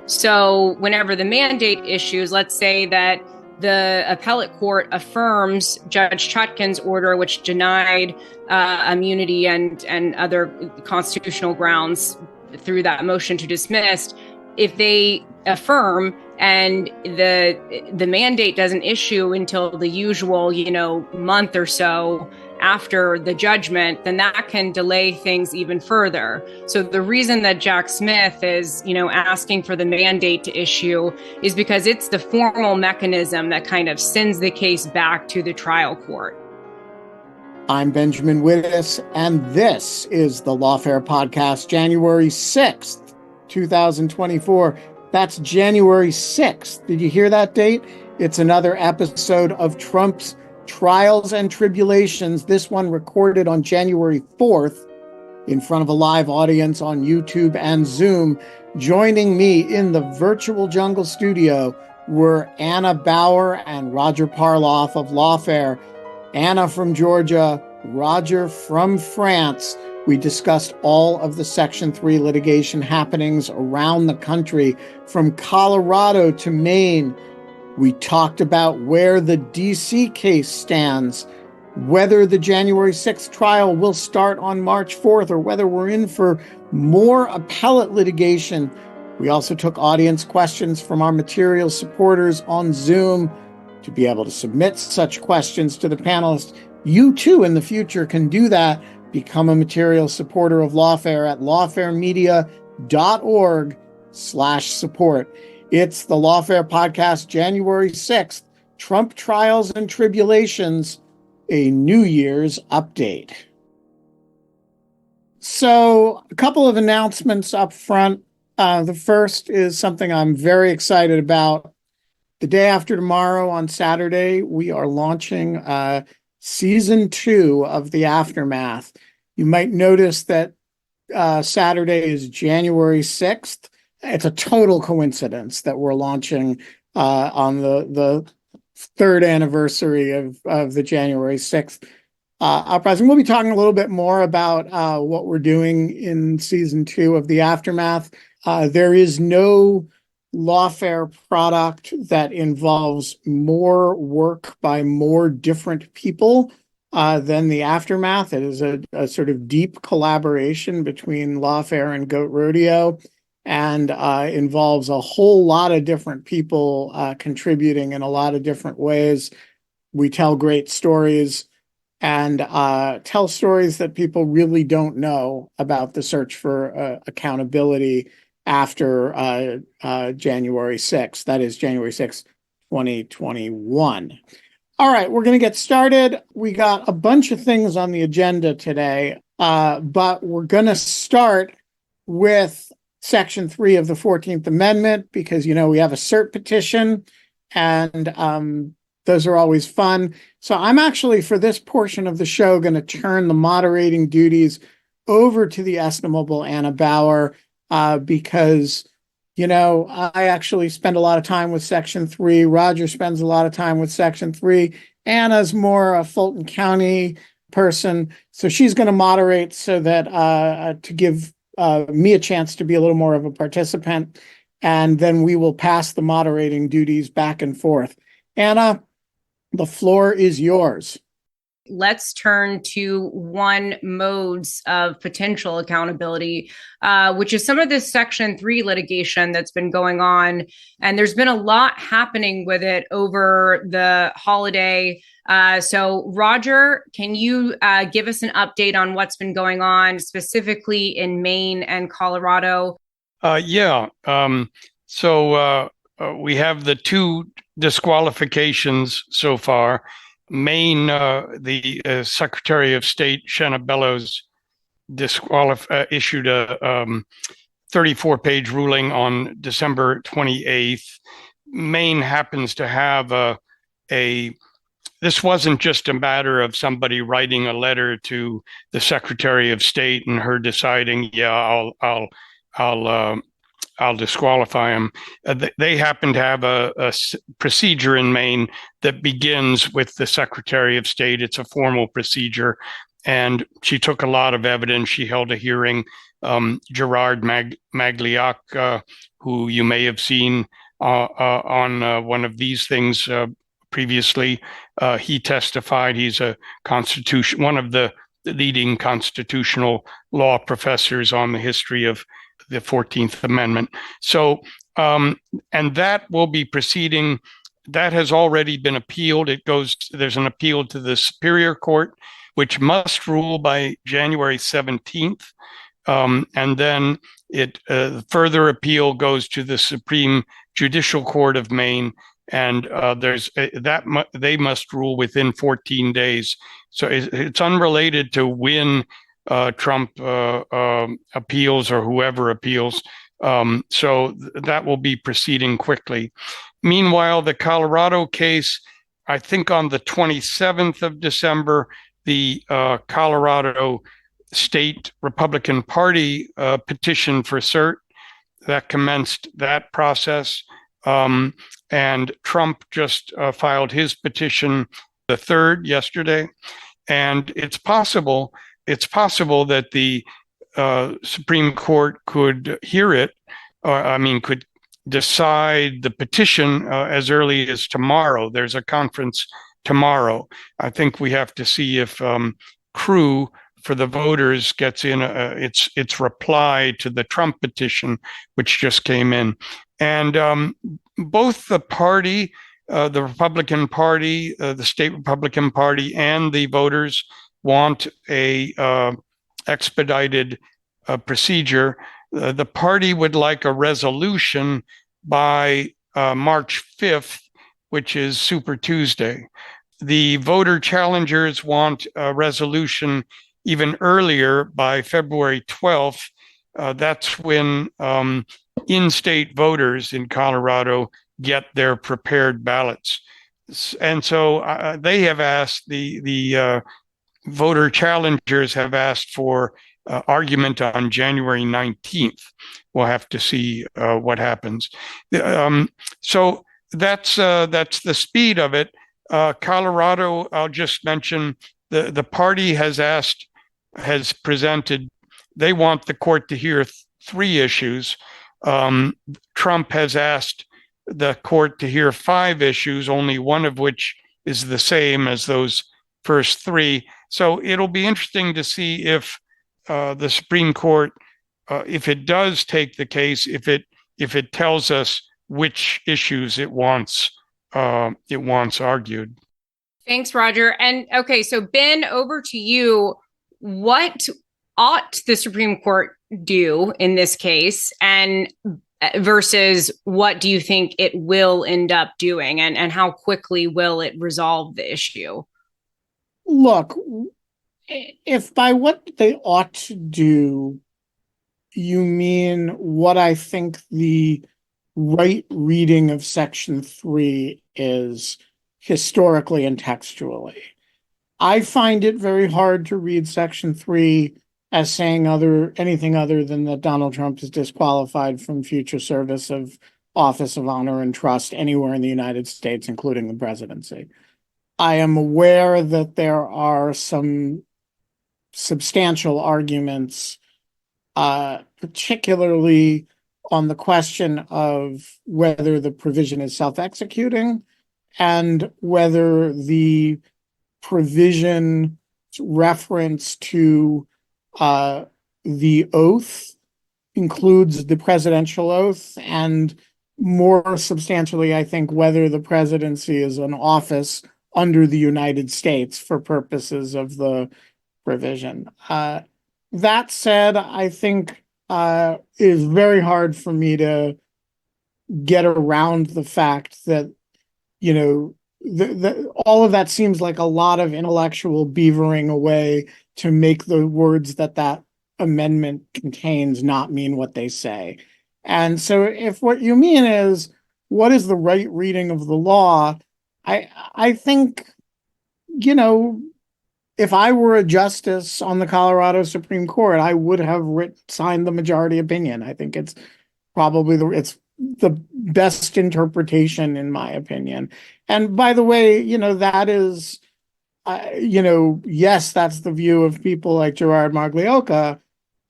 So whenever the mandate issues, let's say that the appellate court affirms Judge Chutkan's order, which denied immunity and other constitutional grounds through that motion to dismiss. If they affirm and the mandate doesn't issue until the usual, month or so after the judgment, then that can delay things even further. So the reason that Jack Smith is, asking for the mandate to issue is because it's the formal mechanism that kind of sends the case back to the trial court. I'm Benjamin Wittes, and this is the Lawfare Podcast, January 6th, 2024. That's January 6th. Did you hear that date? It's another episode of Trump's Trials and Tribulations, this one recorded on January 4th in front of a live audience on YouTube and Zoom. Joining me in the virtual jungle studio were Anna Bauer and Roger Parloff of Lawfare. Anna from Georgia, Roger from France. We discussed all of the Section 3 litigation happenings around the country, from Colorado to Maine. We talked about where the D.C. case stands, whether the January 6th trial will start on March 4th, or whether we're in for more appellate litigation. We also took audience questions from our material supporters on Zoom. To be able to submit such questions to the panelists, you too in the future can do that. Become a material supporter of Lawfare at lawfaremedia.org/support. It's the Lawfare Podcast, January 6th, Trump Trials and Tribulations, a New Year's update. So a couple of announcements up front. The first is something I'm very excited about. The day after tomorrow, on Saturday, we are launching Season 2 of The Aftermath. You might notice that Saturday is January 6th. It's a total coincidence that we're launching on the third anniversary of the January 6th uprising. We'll be talking a little bit more about what we're doing in Season 2 of The Aftermath. There is no Lawfare product that involves more work by more different people than The Aftermath. It is a sort of deep collaboration between Lawfare and Goat Rodeo, and involves a whole lot of different people contributing in a lot of different ways. We tell great stories and tell stories that people really don't know about the search for accountability after January 6th. That is January 6th, 2021. All right, we're going to get started. We got a bunch of things on the agenda today, but we're going to start with Section 3 of the 14th Amendment because, we have a cert petition, and those are always fun. So I'm actually, for this portion of the show, going to turn the moderating duties over to the estimable Anna Bauer, because, I actually spend a lot of time with Section 3. Roger spends a lot of time with Section 3. Anna's more a Fulton County person, so she's going to moderate so that to give me a chance to be a little more of a participant, and then we will pass the moderating duties back and forth. Anna, the floor is yours. Let's turn to one modes of potential accountability, which is some of this Section 3 litigation that's been going on. And there's been a lot happening with it over the holiday. So, Roger, can you give us an update on what's been going on specifically in Maine and Colorado? So we have the two disqualifications so far. Maine, the Secretary of State, Shanna Bellows, issued a 34-page ruling on December 28th. Maine happens to have this wasn't just a matter of somebody writing a letter to the Secretary of State and her deciding, I'll disqualify him. They happen to have a procedure in Maine that begins with the Secretary of State. It's a formal procedure, and she took a lot of evidence. She held a hearing. Gerard Magliocca, who you may have seen on one of these things previously, he testified. He's one of the leading constitutional law professors on the history of the 14th Amendment. So, and that will be proceeding. That has already been appealed. There's an appeal to the Superior Court, which must rule by January 17th. And then further appeal goes to the Supreme Judicial Court of Maine, and they must rule within 14 days. So it's unrelated to when Trump appeals or whoever appeals. So that will be proceeding quickly. Meanwhile, the Colorado case, I think on the 27th of December, the Colorado State Republican Party petition for cert that commenced that process. And Trump just filed his petition, the 3rd, yesterday. And it's possible that the Supreme Court could hear it, could decide the petition as early as tomorrow. There's a conference tomorrow. I think we have to see if Crew for the voters gets in its reply to the Trump petition, which just came in. And both the party, the Republican Party, the state Republican Party, and the voters want a expedited procedure. The party would like a resolution by March 5th, which is Super Tuesday. The voter challengers want a resolution even earlier, by February 12th. That's when in-state voters in Colorado get their prepared ballots. And so they have asked, the voter challengers have asked for argument on January 19th. We'll have to see what happens. So that's the speed of it. Colorado, I'll just mention, the party has presented, they want the court to hear 3 issues. Trump has asked the court to hear 5 issues, only one of which is the same as those first 3. So it'll be interesting to see if the Supreme Court, if it does take the case, if it tells us which issues it wants argued. Thanks, Roger. And okay, so Ben, over to you. What ought the Supreme Court do in this case, and versus what do you think it will end up doing, and how quickly will it resolve the issue? Look, if by what they ought to do, you mean what I think the right reading of Section 3 is historically and textually, I find it very hard to read Section 3 as saying anything other than that Donald Trump is disqualified from future service of office of honor and trust anywhere in the United States, including the presidency. I am aware that there are some substantial arguments, particularly on the question of whether the provision is self-executing and whether the provision reference to the oath includes the presidential oath, and more substantially, I think, whether the presidency is an office under the United States for purposes of the provision. That said, I think it is very hard for me to get around the fact that, all of that seems like a lot of intellectual beavering away to make the words that amendment contains not mean what they say. And so if what you mean is, what is the right reading of the law? I think, if I were a justice on the Colorado Supreme Court, I would have signed the majority opinion. I think it's probably the best interpretation, in my opinion. And by the way, that is yes, that's the view of people like Gerard Maglioka,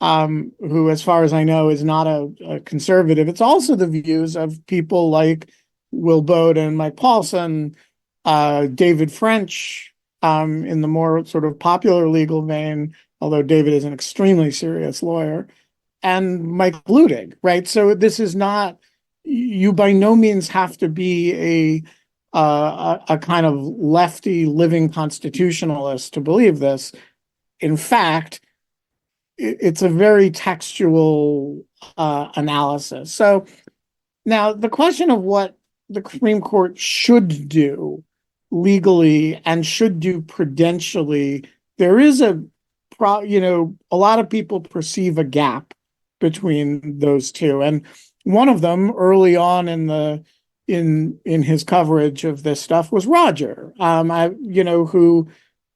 who, as far as I know, is not a conservative. It's also the views of people like Will Bowden, Mike Paulson, David French, in the more sort of popular legal vein, although David is an extremely serious lawyer, and Mike Blutig, right? So this is not, you by no means have to be a kind of lefty living constitutionalist to believe this. In fact, it's a very textual analysis. So now the question of what the Supreme Court should do legally and should do prudentially, there is a lot of people perceive a gap between those two. And one of them early on in his coverage of this stuff was Roger, who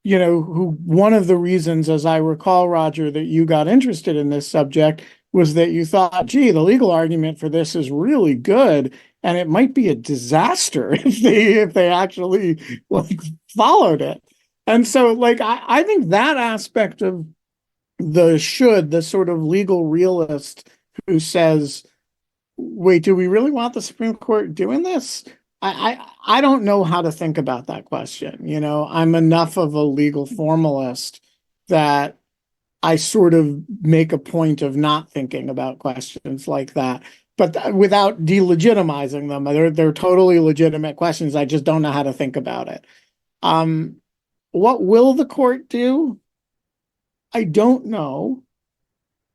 one of the reasons, as I recall, Roger, that you got interested in this subject was that you thought, gee, the legal argument for this is really good, and it might be a disaster if they actually followed it. And so I think that aspect of the sort of legal realist who says, wait, do we really want the Supreme Court doing this? I don't know how to think about that question. I'm enough of a legal formalist that I sort of make a point of not thinking about questions like that, but without delegitimizing them. They're totally legitimate questions. I just don't know how to think about it. What will the court do? I don't know.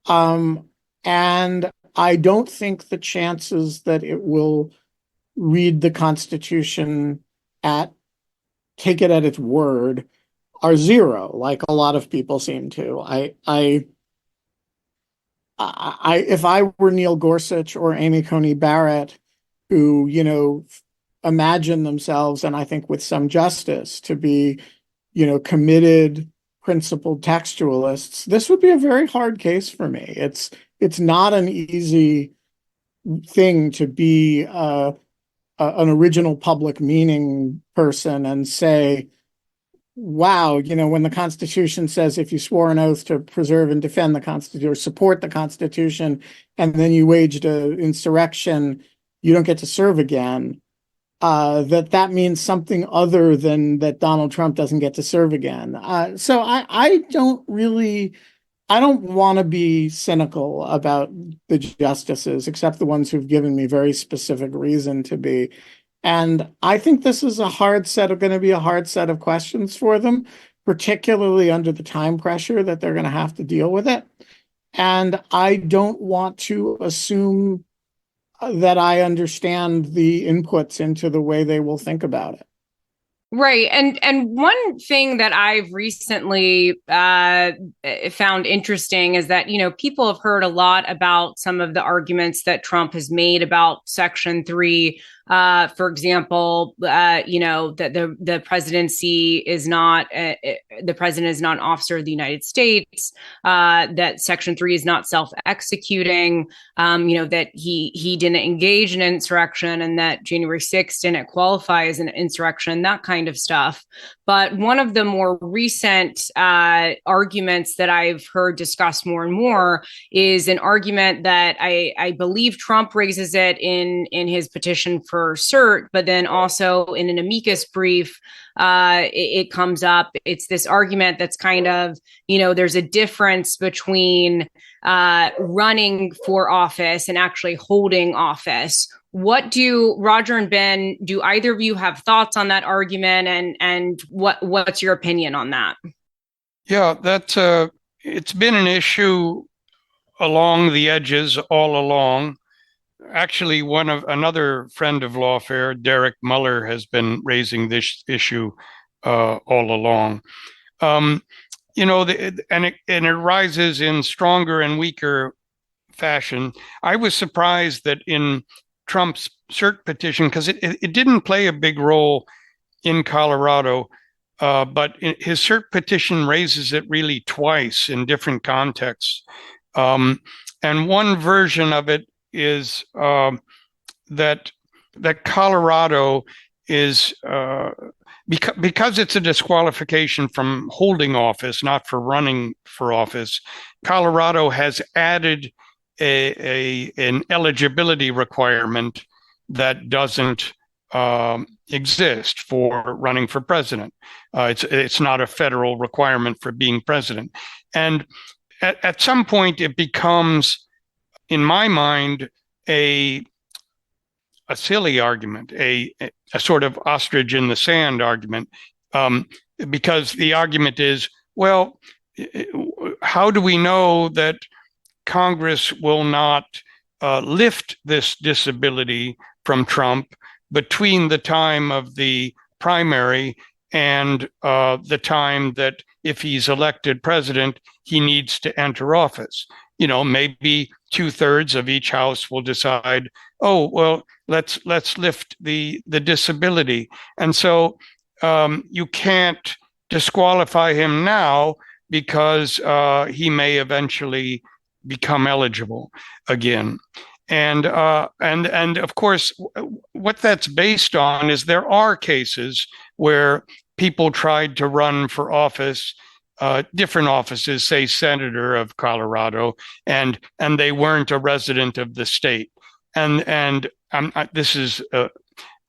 And I don't think the chances that it will read the Constitution take it at its word are zero, like a lot of people seem to. If I were Neil Gorsuch or Amy Coney Barrett, who, imagine themselves, and I think with some justice, to be, committed, principled textualists, this would be a very hard case for me. It's not an easy thing to be an original public meaning person and say, wow, when the Constitution says if you swore an oath to preserve and defend the Constitution or support the Constitution, and then you waged an insurrection, you don't get to serve again, that means something other than that Donald Trump doesn't get to serve again. So I don't want to be cynical about the justices, except the ones who've given me very specific reason to be. And I think this is going to be a hard set of questions for them, particularly under the time pressure that they're going to have to deal with it. And I don't want to assume that I understand the inputs into the way they will think about it. Right. And one thing that I've recently found interesting is that, people have heard a lot about some of the arguments that Trump has made about Section 3. For example, that the presidency is not the president is not an officer of the United States, that Section 3 is not self-executing, that he didn't engage in insurrection, and that January 6th didn't qualify as an insurrection, that kind of stuff. But one of the more recent arguments that I've heard discussed more and more is an argument that I believe Trump raises it in his petition for cert, but then also in an amicus brief, it comes up. It's this argument that's kind of, there's a difference between running for office and actually holding office. What do Roger and Ben, do either of you have thoughts on that argument, and what's your opinion on that? Yeah, it's been an issue along the edges all along. Actually, another friend of lawfare, Derek Muller, has been raising this issue all along. And it rises in stronger and weaker fashion. I was surprised that in Trump's cert petition, because it didn't play a big role in Colorado, but his cert petition raises it really twice in different contexts. And one version of it is that Colorado is because it's a disqualification from holding office, not for running for office, Colorado has added an eligibility requirement that doesn't exist for running for president. It's not a federal requirement for being president. And at some point, it becomes, in my mind, a silly argument, a sort of ostrich in the sand argument, because the argument is, well, how do we know that Congress will not lift this disability from Trump between the time of the primary and the time that, if he's elected president, he needs to enter office? You know, maybe 2/3 of each house will decide, oh, well, let's lift the disability. And so you can't disqualify him now because he may eventually become eligible again. And of course, what that's based on is there are cases where people tried to run for office, different offices, say senator of Colorado, and they weren't a resident of the state. And this is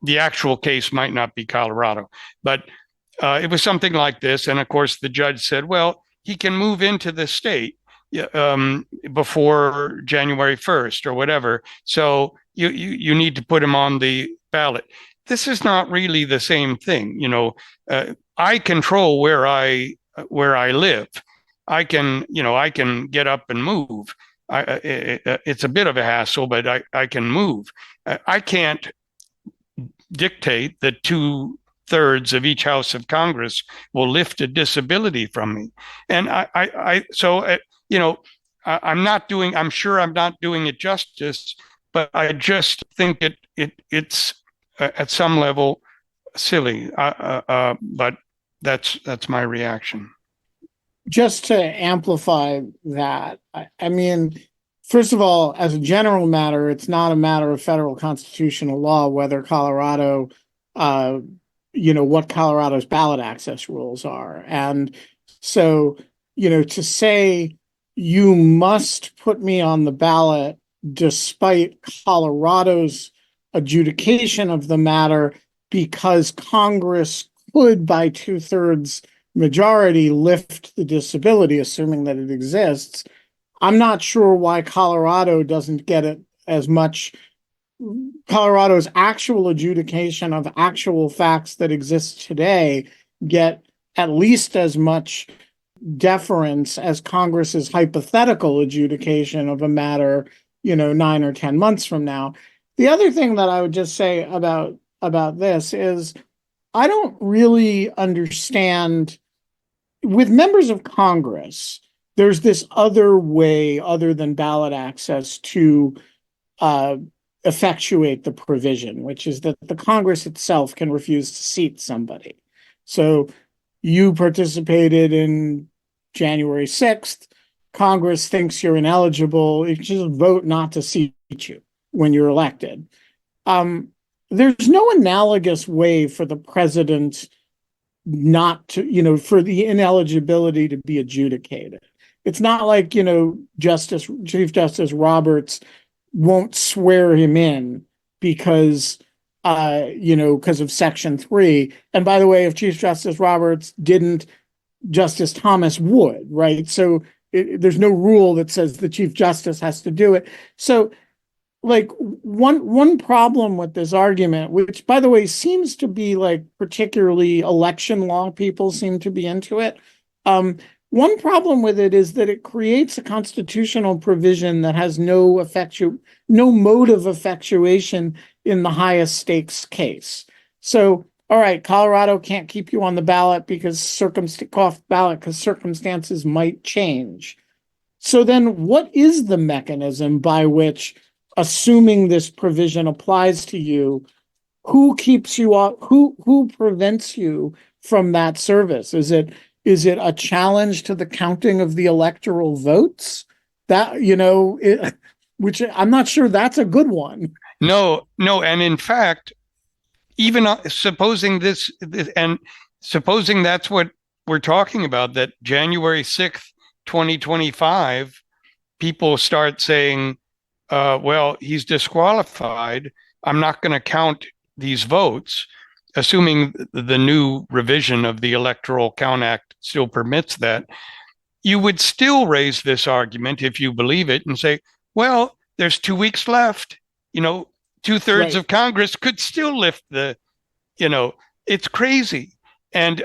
the actual case might not be Colorado, but it was something like this. And of course, the judge said, well, he can move into the state before January 1st or whatever. So you need to put him on the ballot. This is not really the same thing. You know, I control where I live. I can get up and move. It's a bit of a hassle, but I can move. I can't dictate that 2/3 of each house of Congress will lift a disability from me. And I'm sure I'm not doing it justice, but I just think it's at some level silly. But that's my reaction. Just to amplify that, I mean, first of all, as a general matter, it's not a matter of federal constitutional law whether Colorado, what Colorado's ballot access rules are. And so, to say you must put me on the ballot despite Colorado's adjudication of the matter because Congress could, by 2/3 majority, lift the disability, assuming that it exists. I'm not sure why Colorado doesn't get it as much. Colorado's actual adjudication of actual facts that exist today get at least as much deference as Congress's hypothetical adjudication of a matter, 9 or 10 months from now. The other thing that I would just say about this is I don't really understand. With members of Congress, there's this other way other than ballot access to effectuate the provision, which is that the Congress itself can refuse to seat somebody. So you participated in January 6th. Congress thinks you're ineligible. You just vote not to seat you when you're elected. There's no analogous way for the president not to, for the ineligibility to be adjudicated. It's not like, Chief Justice Roberts won't swear him in because of Section 3. And by the way, if Chief Justice Roberts didn't, Justice Thomas would, right? So there's no rule that says the Chief Justice has to do it. So like one problem with this argument, which by the way seems to be like particularly election law people seem to be into it. One problem with it is that it creates a constitutional provision that has no mode of effectuation in the highest stakes case. So, all right, Colorado can't keep you on the ballot because circumstances might change. So then what is the mechanism by which, assuming this provision applies to you, who keeps you off, who prevents you from that service? Is it a challenge to the counting of the electoral votes? That, which I'm not sure that's a good one. No. And in fact, even supposing and supposing that's what we're talking about, that January 6th, 2025, people start saying, well, he's disqualified. I'm not going to count these votes, assuming the new revision of the Electoral Count Act still permits that. You would still raise this argument if you believe it and say, well, there's 2 weeks left. You know, 2/3 of Congress could still lift the, it's crazy. And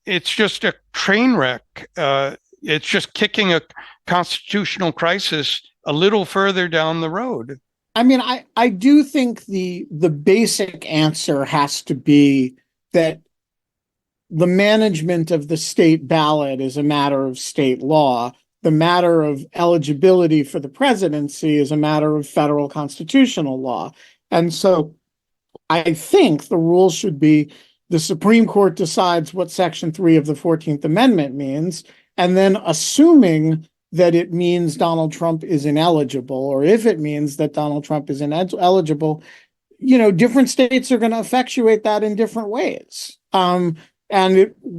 it's just a train wreck. It's just kicking a constitutional crisis a little further down the road. I mean, I do think the basic answer has to be that the management of the state ballot is a matter of state law. The matter of eligibility for the presidency is a matter of federal constitutional law. And so I think the rule should be the Supreme Court decides what Section 3 of the 14th Amendment means, and then assuming that it means Donald Trump is ineligible, or if it means that Donald Trump is ineligible, different states are going to effectuate that in different ways.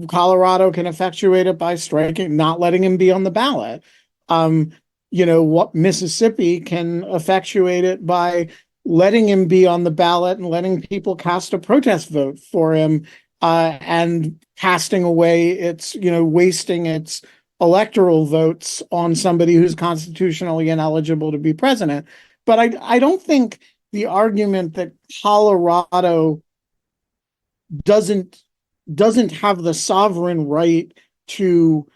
Colorado can effectuate it by striking, not letting him be on the ballot. What Mississippi can effectuate it by letting him be on the ballot and letting people cast a protest vote for him, and casting away wasting its electoral votes on somebody who's constitutionally ineligible to be president. But I don't think the argument that Colorado doesn't have the sovereign right to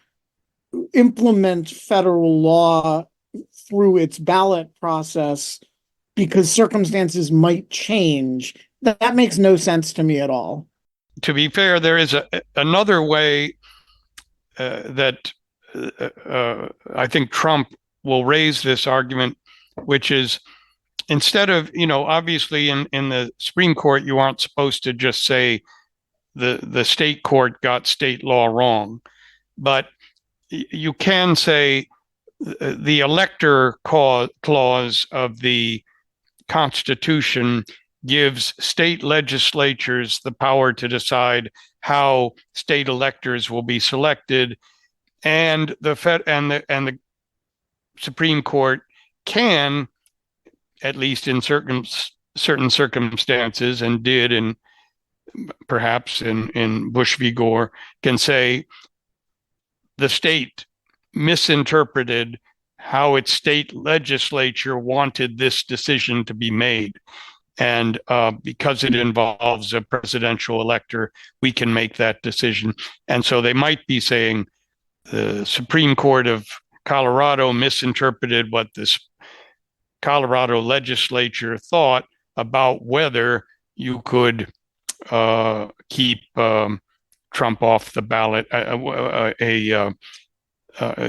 implement federal law through its ballot process because circumstances might change, that makes no sense to me at all. To be fair, there is another way that I think Trump will raise this argument, which is, instead of, obviously in the Supreme Court, you aren't supposed to just say the state court got state law wrong, but you can say the elector clause of the Constitution gives state legislatures the power to decide how state electors will be selected, and the Supreme Court can, at least in certain circumstances, and did perhaps in Bush v. Gore, can say the state misinterpreted how its state legislature wanted this decision to be made. And because it involves a presidential elector, we can make that decision. And so they might be saying the Supreme Court of Colorado misinterpreted what this Colorado legislature thought about whether you could keep Trump off the ballot.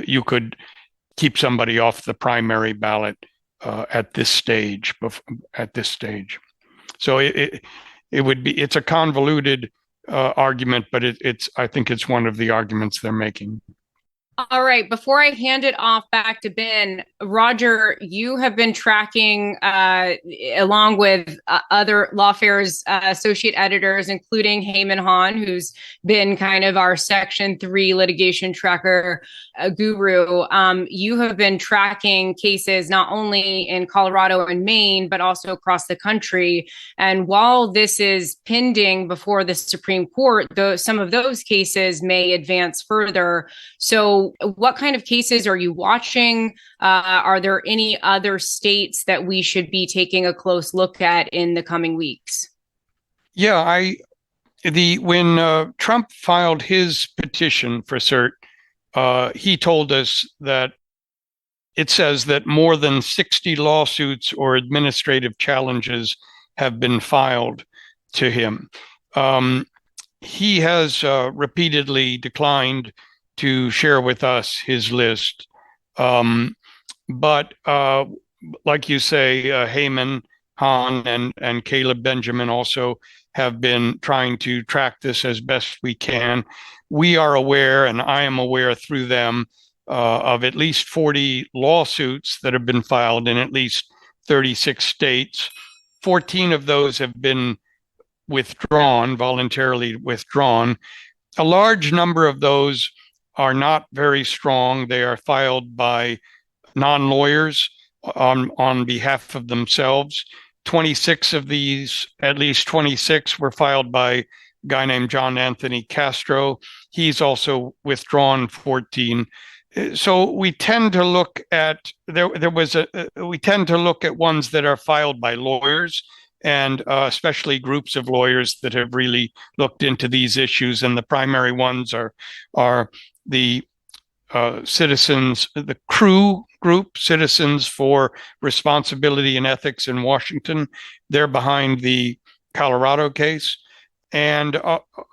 You could keep somebody off the primary ballot at this stage. So it's a convoluted argument, but I think it's one of the arguments they're making. All right. Before I hand it off back to Ben, Roger, you have been tracking, along with other Lawfare's associate editors, including Heyman Hahn, who's been kind of our Section 3 litigation tracker guru. You have been tracking cases not only in Colorado and Maine, but also across the country. And while this is pending before the Supreme Court, some of those cases may advance further. So what kind of cases are you watching? Are there any other states that we should be taking a close look at in the coming weeks? Yeah, when Trump filed his petition for cert, he told us that it says that more than 60 lawsuits or administrative challenges have been filed to him. He has repeatedly declined to share with us his list. But like you say, Heyman Hahn and Caleb Benjamin also have been trying to track this as best we can. We are aware, and I am aware through them, of at least 40 lawsuits that have been filed in at least 36 states. 14 of those have been voluntarily withdrawn. A large number of those are not very strong. They are filed by non-lawyers on behalf of themselves. 26 of these, at least 26, were filed by a guy named John Anthony Castro. He's also withdrawn 14. So we tend to look at we tend to look at ones that are filed by lawyers, and especially groups of lawyers that have really looked into these issues. And the primary ones are the citizens, the CREW group, Citizens for Responsibility and Ethics in Washington. They're behind the Colorado case. And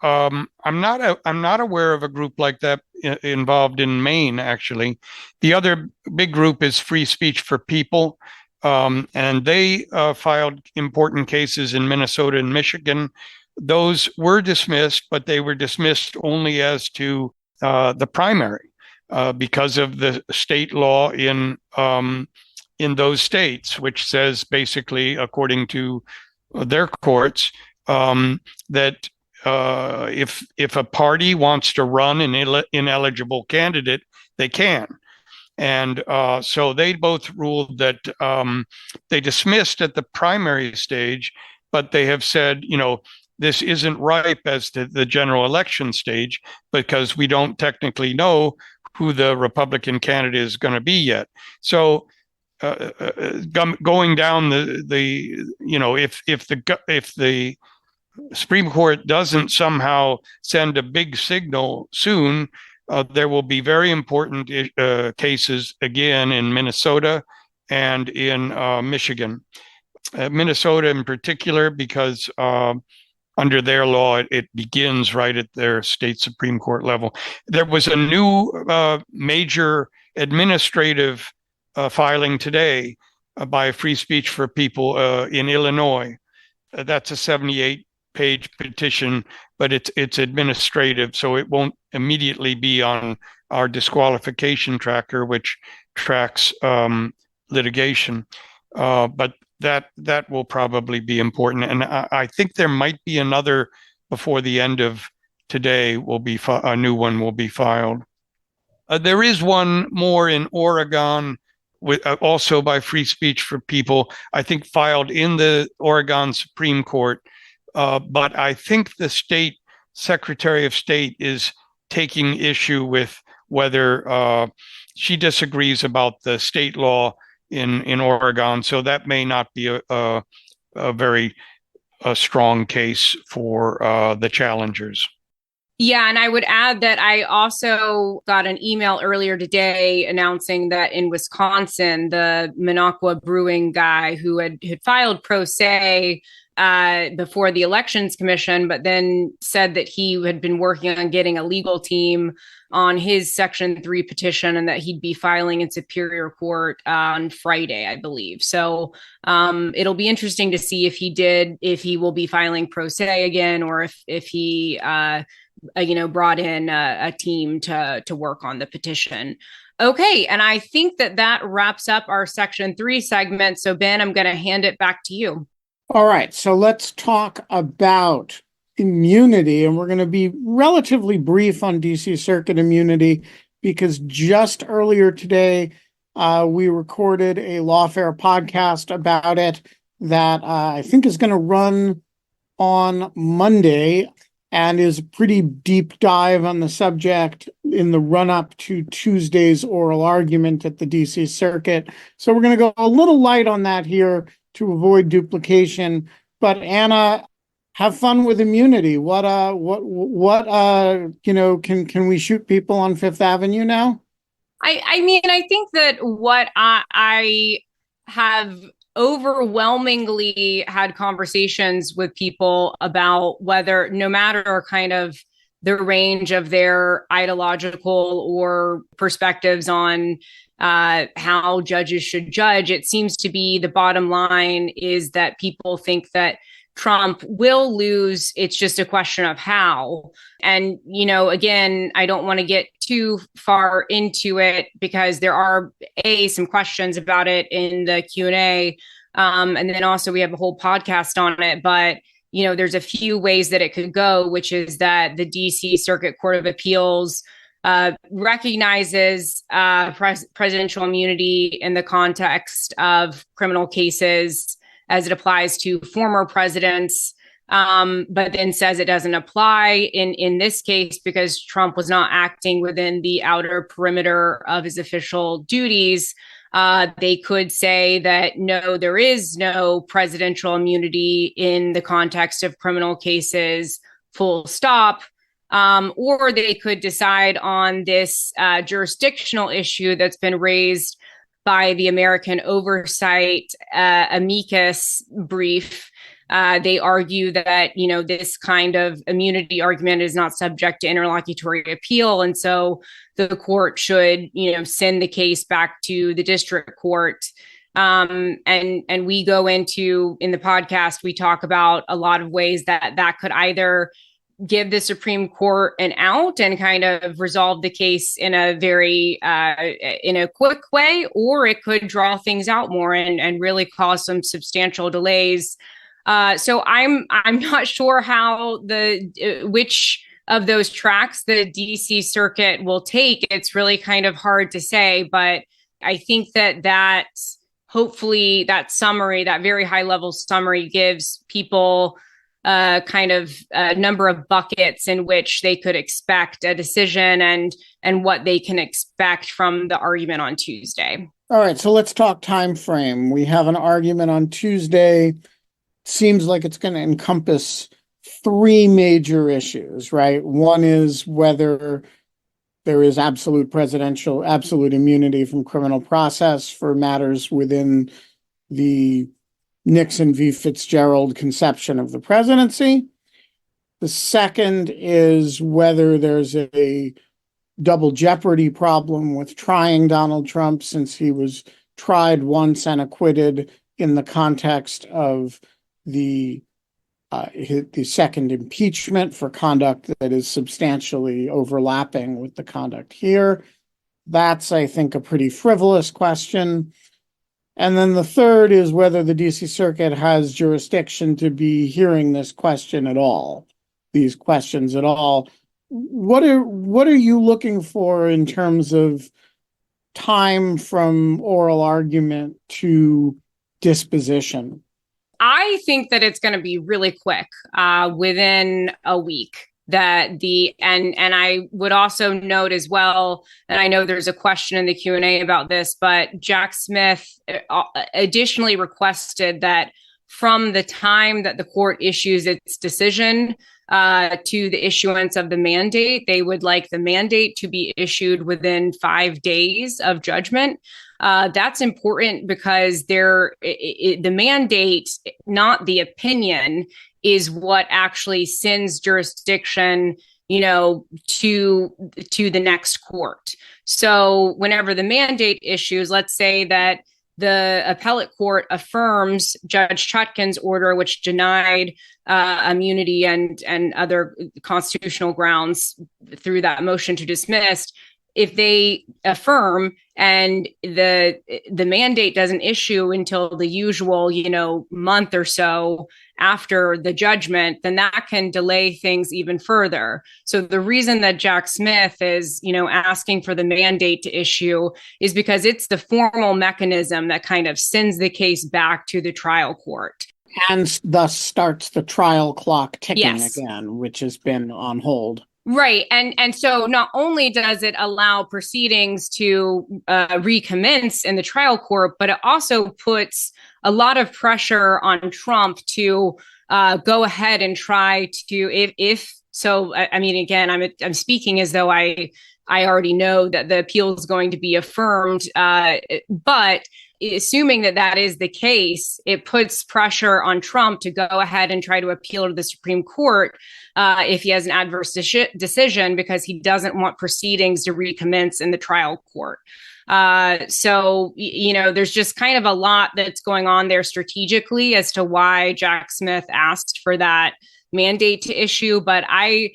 I'm not aware of a group like that involved in Maine, actually. The other big group is Free Speech for People, and they filed important cases in Minnesota and Michigan. Those were dismissed, but they were dismissed only as to the primary because of the state law in those states, which says basically, according to their courts, that if a party wants to run an ineligible candidate, they can. And so they both ruled that they dismissed at the primary stage, but they have said, this isn't ripe as to the general election stage because we don't technically know who the Republican candidate is going to be yet. So going down if the Supreme Court doesn't somehow send a big signal soon, there will be very important cases again in Minnesota and in Michigan. Minnesota in particular, because under their law, it begins right at their state Supreme Court level. There was a new major administrative filing today by Free Speech for People in Illinois. That's a 78-page petition, but it's administrative, so it won't immediately be on our disqualification tracker, which tracks litigation. But that will probably be important. And I think there might be another before the end of today. A new one will be filed. There is one more in Oregon, also by Free Speech for People, I think filed in the Oregon Supreme Court. But I think the state Secretary of State is taking issue with whether she disagrees about the state law in Oregon. So that may not be a very strong case for the challengers. Yeah, and I would add that I also got an email earlier today announcing that in Wisconsin, the Minocqua Brewing guy who had filed pro se before the Elections Commission, but then said that he had been working on getting a legal team on his Section 3 petition and that he'd be filing in Superior Court on Friday, I believe. So it'll be interesting to see if he will be filing pro se again, or if he brought in a team to work on the petition. Okay, and I think that wraps up our Section 3 segment. So Ben, I'm going to hand it back to you. All right, so let's talk about immunity, and we're going to be relatively brief on DC Circuit immunity because just earlier today, we recorded a Lawfare podcast about it that I think is going to run on Monday and is a pretty deep dive on the subject in the run-up to Tuesday's oral argument at the DC Circuit. So we're going to go a little light on that here to avoid duplication. But Anna, have fun with immunity. Can we shoot people on Fifth Avenue now? I mean, I think that what I have overwhelmingly had conversations with people about whether, no matter kind of the range of their ideological or perspectives on how judges should judge, it seems to be the bottom line is that people think that Trump will lose. It's just a question of how. And, again, I don't want to get too far into it because there are some questions about it in the Q&A. And then also we have a whole podcast on it. But there's a few ways that it could go, which is that the DC Circuit Court of Appeals recognizes presidential immunity in the context of criminal cases as it applies to former presidents, but then says it doesn't apply in this case because Trump was not acting within the outer perimeter of his official duties. They could say that, no, there is no presidential immunity in the context of criminal cases, full stop. Or they could decide on this jurisdictional issue that's been raised by the American Oversight amicus brief. They argue that, this kind of immunity argument is not subject to interlocutory appeal. And so the court should, send the case back to the district court. And we go into, in the podcast, we talk about a lot of ways that could either give the Supreme Court an out and kind of resolve the case in a very in a quick way, or it could draw things out more and really cause some substantial delays. So I'm not sure how which of those tracks the DC Circuit will take. It's really kind of hard to say, but I think that hopefully that summary, that very high level summary, gives people kind of a number of buckets in which they could expect a decision and what they can expect from the argument on Tuesday. All right, so let's talk time frame. We have an argument on Tuesday. Seems like it's going to encompass three major issues, right? One is whether there is absolute immunity from criminal process for matters within the Nixon v. Fitzgerald conception of the presidency. The second is whether there's a double jeopardy problem with trying Donald Trump, since he was tried once and acquitted in the context of the second impeachment for conduct that is substantially overlapping with the conduct here. That's, I think, a pretty frivolous question. And then the third is whether the DC Circuit has jurisdiction to be hearing this question at all, these questions at all. What are you looking for in terms of time from oral argument to disposition? I think that it's going to be really quick, within a week. And I would also note as well, and I know there's a question in the Q&A about this, but Jack Smith additionally requested that from the time that the court issues its decision to the issuance of the mandate, they would like the mandate to be issued within 5 days of judgment. That's important because the mandate, not the opinion, is what actually sends jurisdiction, to the next court. So whenever the mandate issues, let's say that the appellate court affirms Judge Chutkan's order, which denied immunity and other constitutional grounds through that motion to dismiss. If they affirm and the mandate doesn't issue until the usual, month or so after the judgment, then that can delay things even further. So the reason that Jack Smith is, asking for the mandate to issue is because it's the formal mechanism that kind of sends the case back to the trial court. And thus starts the trial clock ticking Yes. again, which has been on hold. Right. And so not only does it allow proceedings to recommence in the trial court, but it also puts a lot of pressure on Trump to go ahead and try to, if so, I mean, again, I'm speaking as though I already know that the appeal is going to be affirmed, but assuming that is the case, it puts pressure on Trump to go ahead and try to appeal to the Supreme Court if he has an adverse decision, because he doesn't want proceedings to recommence in the trial court. So, there's just kind of a lot that's going on there strategically as to why Jack Smith asked for that mandate to issue. But I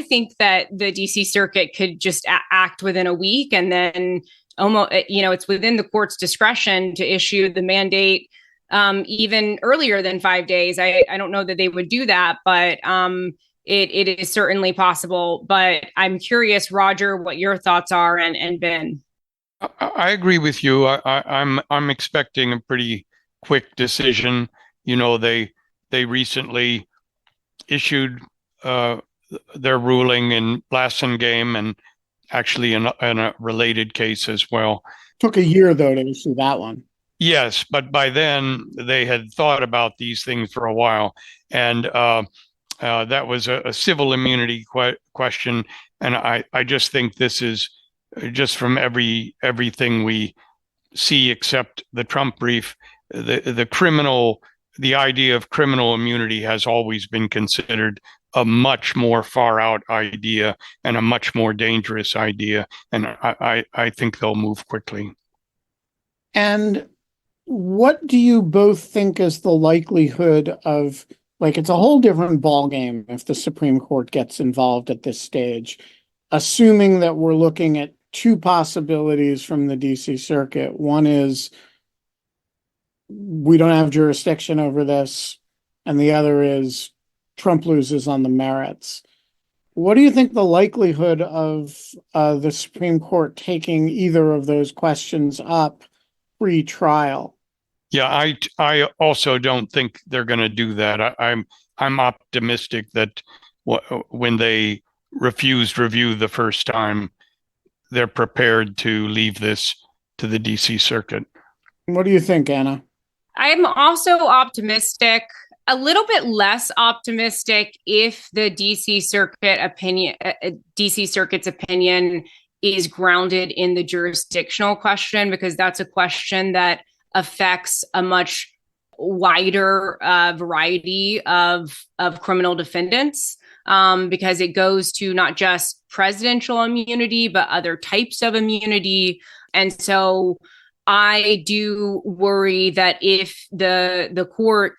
think that the DC Circuit could just act within a week, and then almost, it's within the court's discretion to issue the mandate even earlier than 5 days. I don't know that they would do that, but it is certainly possible. But I'm curious, Roger, what your thoughts are, and Ben. I agree with you. I'm expecting a pretty quick decision. They recently issued their ruling in Blasingame and actually in a related case as well. Took a year, though, to issue that one. Yes, but by then they had thought about these things for a while, and that was a civil immunity question. And I just think this is just from everything we see except the Trump brief, the idea of criminal immunity has always been considered a much more far out idea and a much more dangerous idea. And I think they'll move quickly. And what do you both think is the likelihood of, like, it's a whole different ballgame if the Supreme Court gets involved at this stage, assuming that we're looking at two possibilities from the DC Circuit. One is we don't have jurisdiction over this, and the other is Trump loses on the merits. What do you think the likelihood of the Supreme Court taking either of those questions up pre-trial? Yeah, I also don't think they're going to do that. I'm optimistic that when they refused review the first time, they're prepared to leave this to the DC Circuit. What do you think, Anna? I'm also optimistic, a little bit less optimistic if the DC Circuit's opinion is grounded in the jurisdictional question, because that's a question that affects a much wider variety of criminal defendants, because it goes to not just presidential immunity, but other types of immunity. And so I do worry that if the court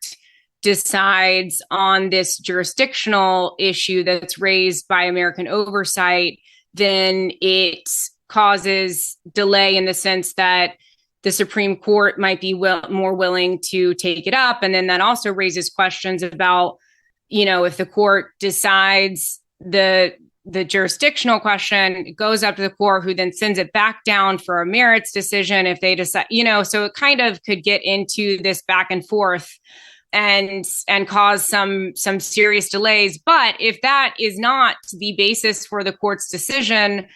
decides on this jurisdictional issue that's raised by American Oversight, then it causes delay in the sense that the Supreme Court might be more willing to take it up. And then that also raises questions about, if the court decides the jurisdictional question, it goes up to the court, who then sends it back down for a merits decision if they decide, so it kind of could get into this back and forth and cause some serious delays. But if that is not the basis for the court's decision,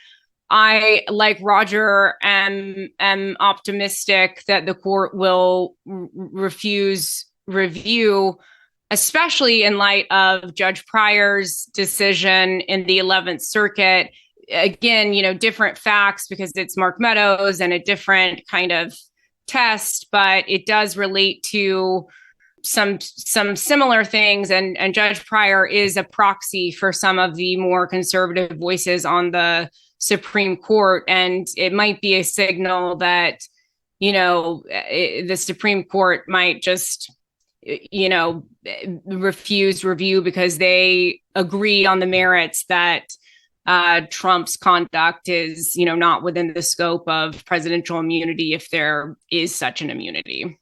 I, like Roger, am optimistic that the court will refuse review, especially in light of Judge Pryor's decision in the 11th Circuit. Again, different facts because it's Mark Meadows and a different kind of test, but it does relate to some similar things. And Judge Pryor is a proxy for some of the more conservative voices on the Supreme Court. And it might be a signal that, the Supreme Court might just, refuse review because they agree on the merits that Trump's conduct is, not within the scope of presidential immunity, if there is such an immunity.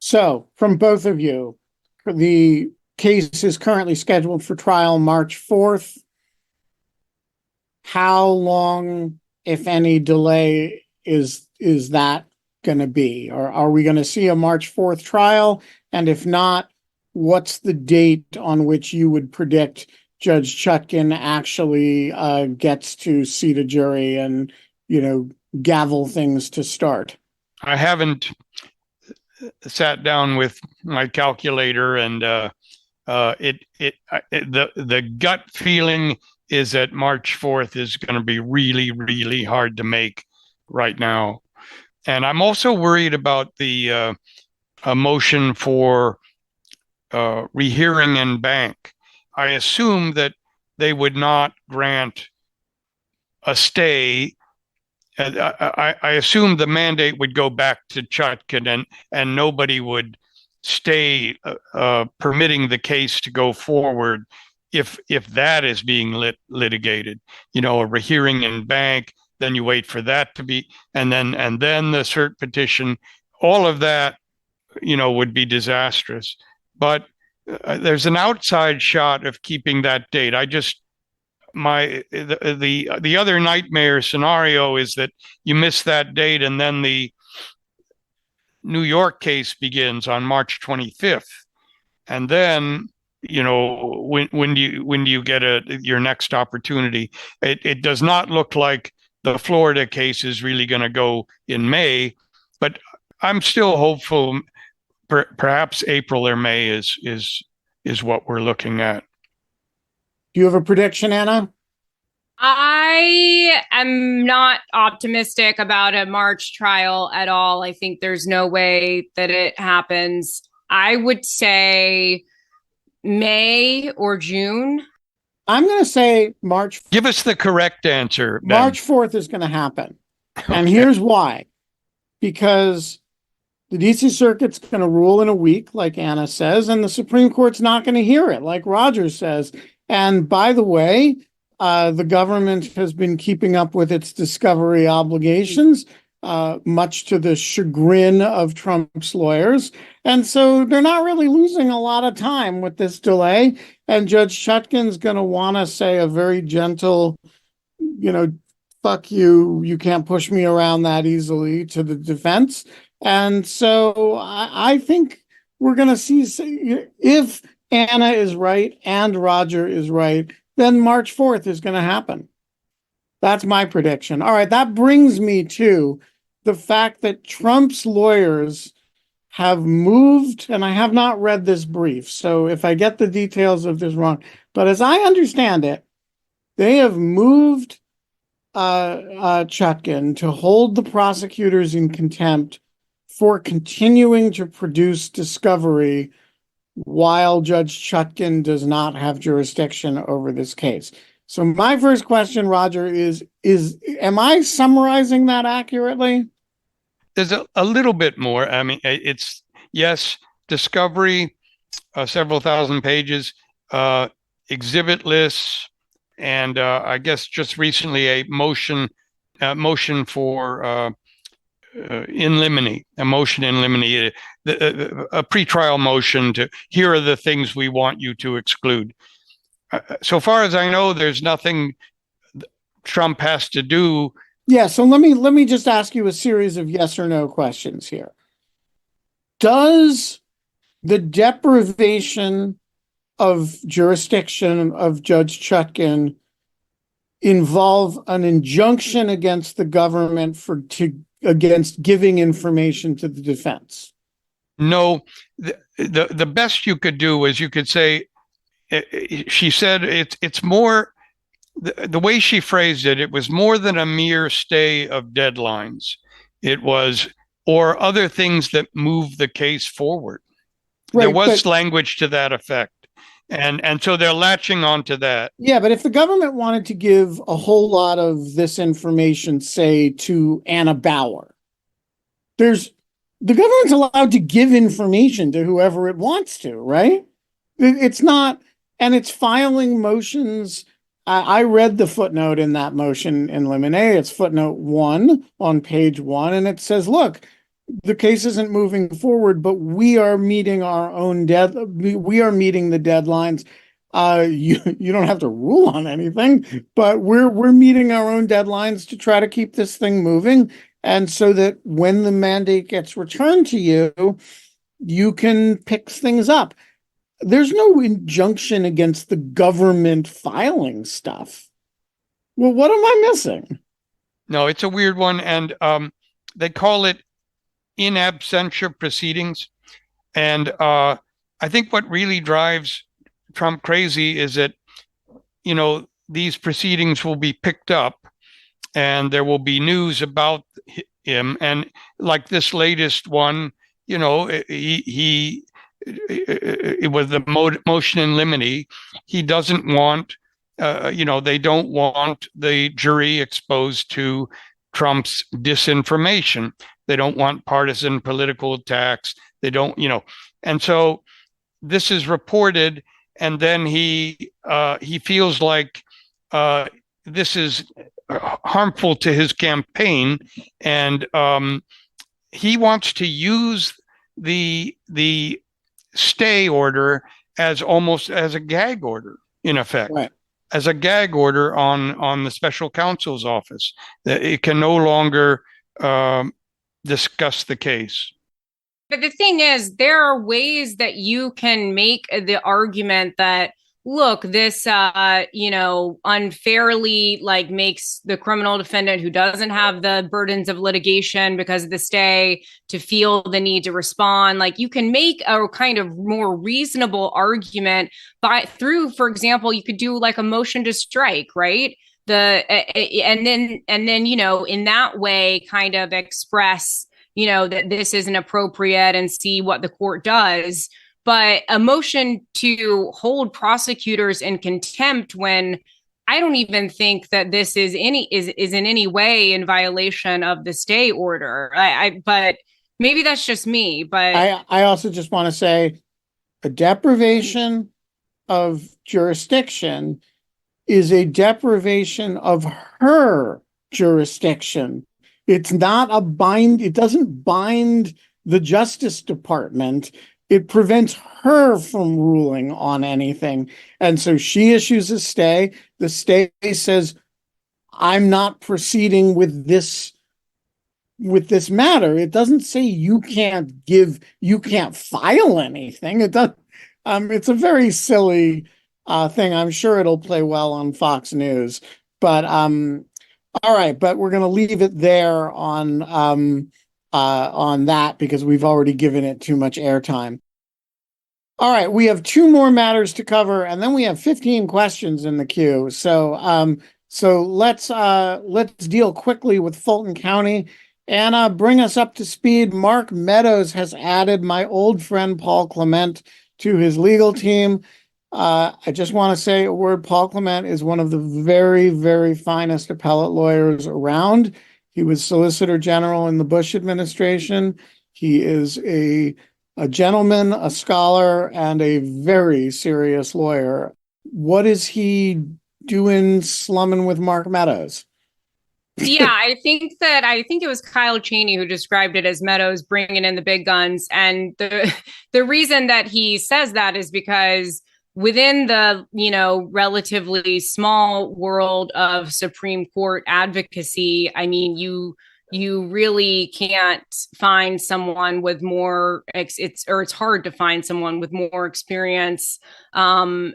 So, from both of you, the case is currently scheduled for trial March 4th. How long, if any, delay is that going to be? Or are we going to see a March 4th trial? And if not, what's the date on which you would predict Judge Chutkan actually gets to seat a jury and, gavel things to start? I haven't sat down with my calculator, and the gut feeling is that March 4th is going to be really, really hard to make right now. And I'm also worried about the a motion for rehearing en banc. I assume that they would not grant a stay. I assume the mandate would go back to Chutkan, and nobody would stay permitting the case to go forward if that is being litigated. A rehearing en banc, then you wait for that to be, and then the cert petition. All of that would be disastrous. But there's an outside shot of keeping that date. The other nightmare scenario is that you miss that date and then the New York case begins on March 25th. And then, when do you get your next opportunity? It does not look like the Florida case is really going to go in May, but I'm still hopeful. Perhaps April or May is what we're looking at. Do you have a prediction, Anna? I am not optimistic about a March trial at all. I think there's no way that it happens. I would say May or June. I'm going to say March. Give us the correct answer, Ben. March 4th is going to happen. Okay. And here's why. Because the DC Circuit's going to rule in a week, like Anna says, and the Supreme Court's not going to hear it, like Roger says. And by the way, the government has been keeping up with its discovery obligations, much to the chagrin of Trump's lawyers. And so they're not really losing a lot of time with this delay. And Judge Chutkan's going to want to say a very gentle, fuck you, you can't push me around that easily to the defense. And so I think we're going to see, if Anna is right and Roger is right, then March 4th is going to happen. That's my prediction. All right, that brings me to the fact that Trump's lawyers have moved, and I have not read this brief, so if I get the details of this wrong, but as I understand it, they have moved Chutkan to hold the prosecutors in contempt for continuing to produce discovery while Judge Chutkan does not have jurisdiction over this case. So my first question, Roger, is am I summarizing that accurately? There's a little bit more. I mean, it's, yes, discovery, several thousand pages, exhibit lists, and I guess just recently a motion for in limine, a motion in limine, a pretrial motion to, here are the things we want you to exclude. So far as I know, there's nothing Trump has to do. Yeah, so let me just ask you a series of yes or no questions here. Does the deprivation of jurisdiction of Judge Chutkan involve an injunction against the government against giving information to the defense? No, the best you could do is you could say, she said it's more, the way she phrased it, it was more than a mere stay of deadlines. It was, or other things that move the case forward. Right, there was language to that effect. And so they're latching onto that. Yeah, but if the government wanted to give a whole lot of this information, say, to Anna Bauer, the government's allowed to give information to whoever it wants to, right? It's not, and it's filing motions. I read the footnote in that motion in limine. It's footnote 1 on page 1, and it says, look, the case isn't moving forward, but we are meeting our own we are meeting the deadlines. You don't have to rule on anything, but we're meeting our own deadlines to try to keep this thing moving. And so that when the mandate gets returned to you, you can pick things up. There's no injunction against the government filing stuff. Well, what am I missing? No, it's a weird one. And they call it in absentia proceedings. And I think what really drives Trump crazy is that, these proceedings will be picked up and there will be news about him. And like this latest one, it was the motion in limine. He doesn't want, they don't want the jury exposed to Trump's disinformation. They don't want partisan political attacks. They don't, and so this is reported, and then he feels like this is harmful to his campaign, and he wants to use the stay order as almost as a gag order, in effect. Right. As a gag order on the special counsel's office. That it can no longer discuss the case. But the thing is, there are ways that you can make the argument that, look, this, unfairly like makes the criminal defendant who doesn't have the burdens of litigation because of the stay to feel the need to respond. Like you can make a kind of more reasonable argument for example, you could do like a motion to strike, right? And then in that way kind of express that this isn't appropriate and see what the court does. But a motion to hold prosecutors in contempt when I don't even think that this is in any way in violation of the stay order. But maybe that's just me. But I also just want to say a deprivation of jurisdiction is a deprivation of her jurisdiction. It's not it doesn't bind the Justice Department. It prevents her from ruling on anything. And so she issues a stay. The stay says, I'm not proceeding with this matter. It doesn't say you can't file anything. It does. It's a very silly thing. I'm sure it'll play well on Fox News, but all right, but we're going to leave it there on that because we've already given it too much airtime. All right, we have two more matters to cover, and then we have 15 questions in the queue. So let's deal quickly with Fulton County. Anna, bring us up to speed. Mark Meadows has added my old friend Paul Clement to his legal team. I just want to say a word. Paul Clement is one of the very, very finest appellate lawyers around. He was Solicitor General in the Bush administration. He is a gentleman, a scholar, and a very serious lawyer. What is he doing slumming with Mark Meadows? Yeah, I think it was Kyle Cheney who described it as Meadows bringing in the big guns. And the reason that he says that is because within the, relatively small world of Supreme Court advocacy, I mean, you really can't find someone with more it's hard to find someone with more experience before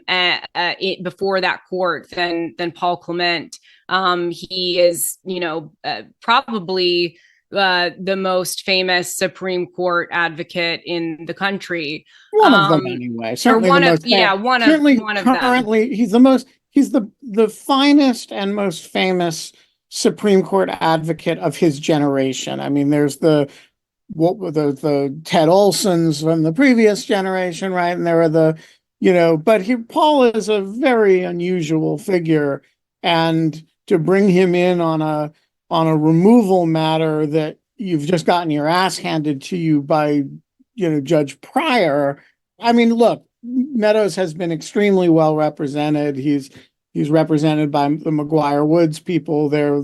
that court than Paul Clement. He is, probably the most famous Supreme Court advocate in the country. One of them, anyway. Certainly one of currently, them. He's the finest and most famous Supreme Court advocate of his generation. I mean, there's the Ted Olsons from the previous generation, right? And there are Paul is a very unusual figure, and to bring him in on a removal matter that you've just gotten your ass handed to you by, Judge Pryor. I mean, look, Meadows has been extremely well represented. He's represented by the McGuire Woods people. They're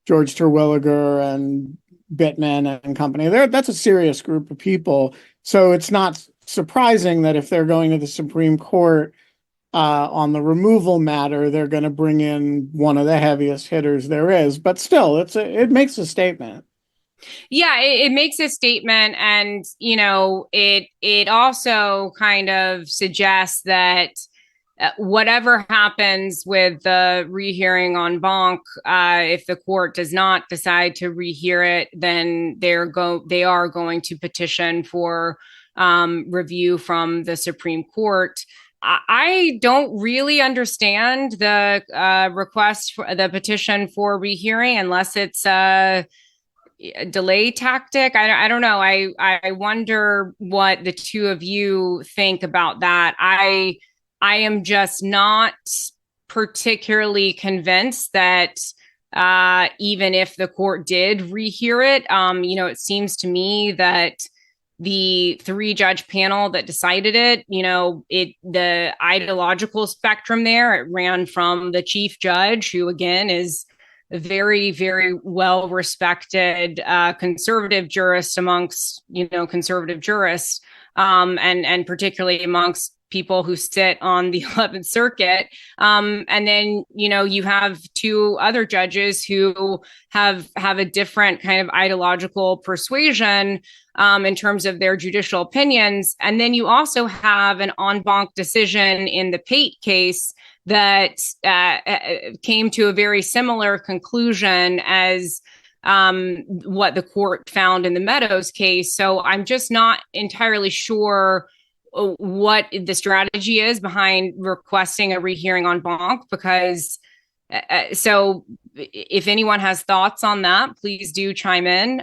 George Terwilliger and Bittman and company. That's a serious group of people. So it's not surprising that if they're going to the Supreme Court on the removal matter, they're going to bring in one of the heaviest hitters there is. But still, it makes a statement. Yeah, it makes a statement, and it also kind of suggests that whatever happens with the rehearing en banc, if the court does not decide to rehear it, then they are going to petition for review from the Supreme Court. I don't really understand the request for the petition for rehearing unless it's a delay tactic. I don't know. I wonder what the two of you think about that. I am just not particularly convinced that even if the court did rehear it, it seems to me that the 3-judge panel that decided it, the ideological spectrum there, it ran from the chief judge, who again is very, very well respected conservative jurist amongst, conservative jurists, and particularly amongst people who sit on the 11th Circuit. And then, you have two other judges who have a different kind of ideological persuasion in terms of their judicial opinions. And then you also have an en banc decision in the Pate case that came to a very similar conclusion as what the court found in the Meadows case. So I'm just not entirely sure what the strategy is behind requesting a rehearing en banc, because so if anyone has thoughts on that, please do chime in.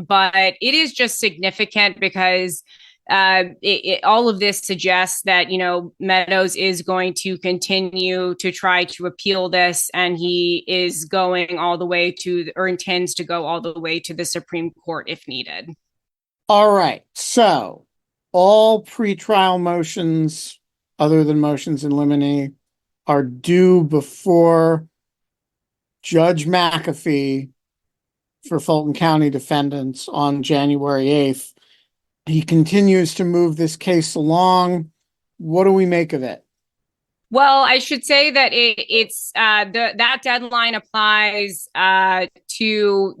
But it is just significant because all of this suggests that, Meadows is going to continue to try to appeal this, and he is going all the way to, or intends to go all the way to, the Supreme Court if needed. All right. So all pretrial motions, other than motions in limine, are due before Judge McAfee for Fulton County defendants on January 8th. He continues to move this case along. What do we make of it? Well, I should say that that deadline applies to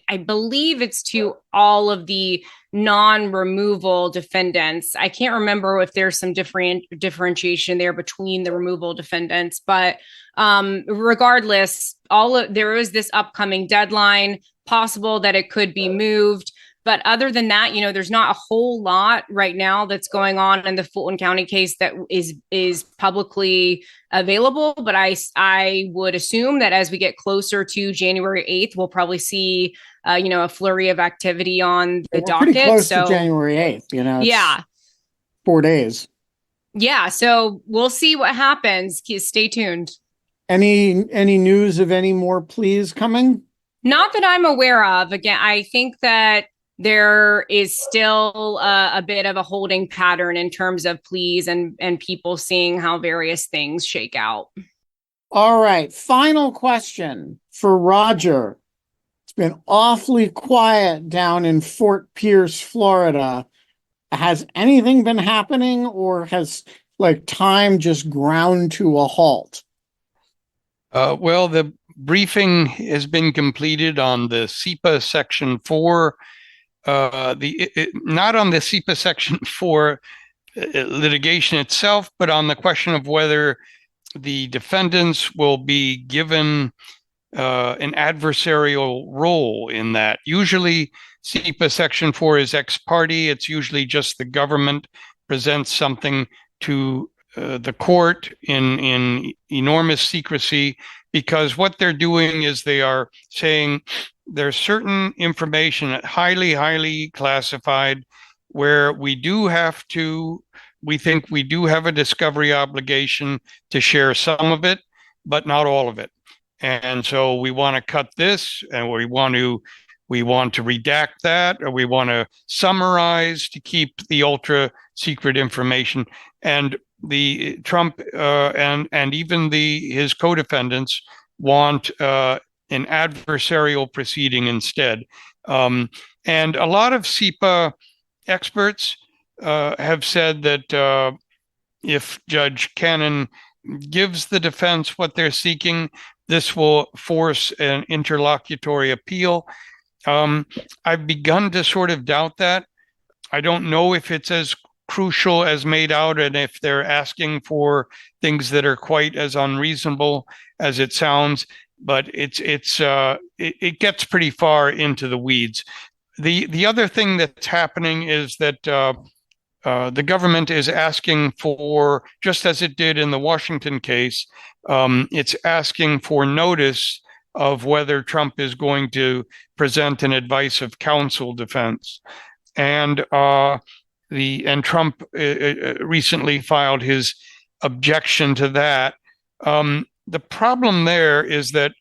I believe it's to all of the non-removal defendants. I can't remember if there's some differentiation there between the removal defendants, but regardless, there is this upcoming deadline. Possible that it could be moved. But other than that, there's not a whole lot right now that's going on in the Fulton County case that is publicly available. But I would assume that as we get closer to January 8th, we'll probably see a flurry of activity on the docket. Pretty close to January 8th, yeah, 4 days. Yeah, so we'll see what happens. Stay tuned. Any news of any more pleas coming? Not that I'm aware of. Again, I think that there is still a bit of a holding pattern in terms of pleas and people seeing how various things shake out. All right. Final question for Roger. It's been awfully quiet down in Fort Pierce, Florida. Has anything been happening, or has time just ground to a halt? Well, the briefing has been completed on the SEPA Section 4. Not on the SEPA Section 4 litigation itself, but on the question of whether the defendants will be given an adversarial role in that. Usually, SEPA Section 4 is ex parte. It's usually just the government presents something to the court in enormous secrecy, because what they're doing is they are saying there's certain information highly classified where we think we do have a discovery obligation to share some of it, but not all of it. And so we want to cut this, and we want to redact that, or we want to summarize to keep the ultra secret information. And the Trump and even his co-defendants want an adversarial proceeding instead. And a lot of SEPA experts have said that if Judge Cannon gives the defense what they're seeking, this will force an interlocutory appeal. I've begun to sort of doubt that. I don't know if it's as crucial as made out, and if they're asking for things that are quite as unreasonable as it sounds, but it gets pretty far into the weeds. The other thing that's happening is that the government is asking for, just as it did in the Washington case, it's asking for notice of whether Trump is going to present an advice of counsel defense. And Trump recently filed his objection to that. The problem there is that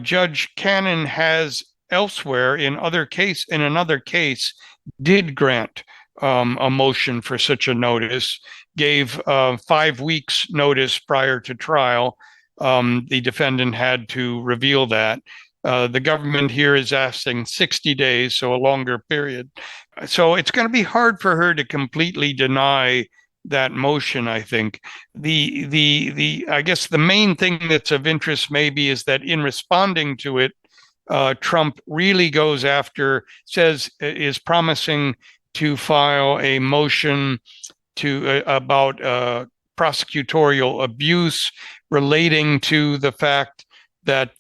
Judge Cannon has elsewhere in another case did grant a motion for such a notice, gave 5 weeks notice prior to trial. the defendant had to reveal that. The government here is asking 60 days, so a longer period. So it's going to be hard for her to completely deny that motion, I think. I guess the main thing that's of interest maybe is that in responding to it, Trump really is promising to file a motion about prosecutorial abuse relating to the fact that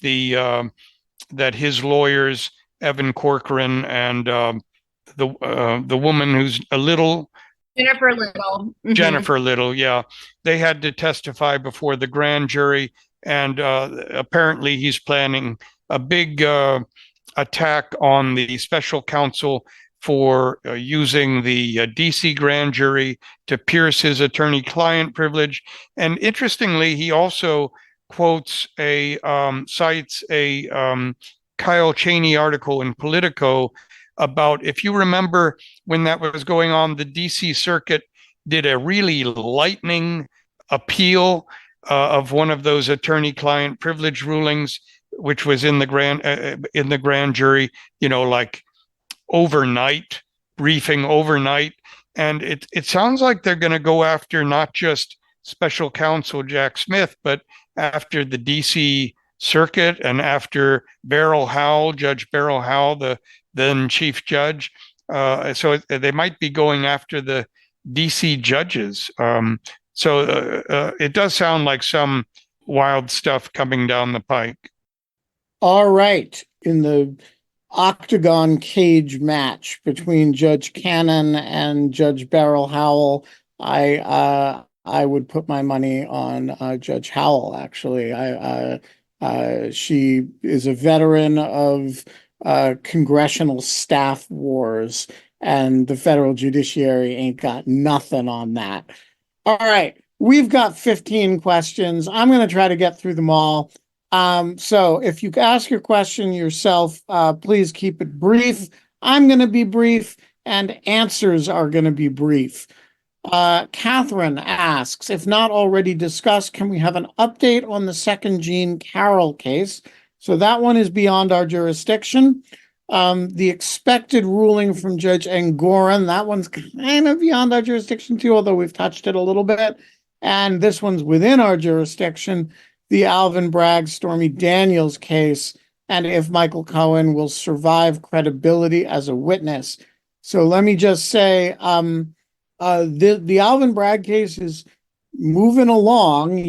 that his lawyers, Evan Corcoran and the woman who's a little Jennifer Little. Jennifer Little, yeah, they had to testify before the grand jury, and apparently he's planning a big attack on the special counsel for using the DC grand jury to pierce his attorney-client privilege. And interestingly, he also cites a Kyle Cheney article in Politico about, if you remember when that was going on, the DC Circuit did a really lightning appeal of one of those attorney-client privilege rulings, which was in the grand jury, like overnight, briefing overnight. And it sounds like they're going to go after not just special counsel Jack Smith, but after the DC Circuit and after Judge Beryl Howell, the then chief judge. So they might be going after the DC judges. So it does sound like some wild stuff coming down the pike. All right. In the octagon cage match between Judge Cannon and Judge Beryl Howell, I would put my money on Judge Howell, actually. She is a veteran of congressional staff wars, and the federal judiciary ain't got nothing on that. All right. We've got 15 questions. I'm going to try to get through them all. So if you ask your question yourself, please keep it brief. I'm going to be brief, and answers are going to be brief. Catherine asks, if not already discussed, can we have an update on the second Jean Carroll case? So that one is beyond our jurisdiction. The expected ruling from Judge Engoron, that one's kind of beyond our jurisdiction too, although we've touched it a little bit. And this one's within our jurisdiction, the Alvin Bragg, Stormy Daniels case, and if Michael Cohen will survive credibility as a witness. So let me just say, the Alvin Bragg case is moving along.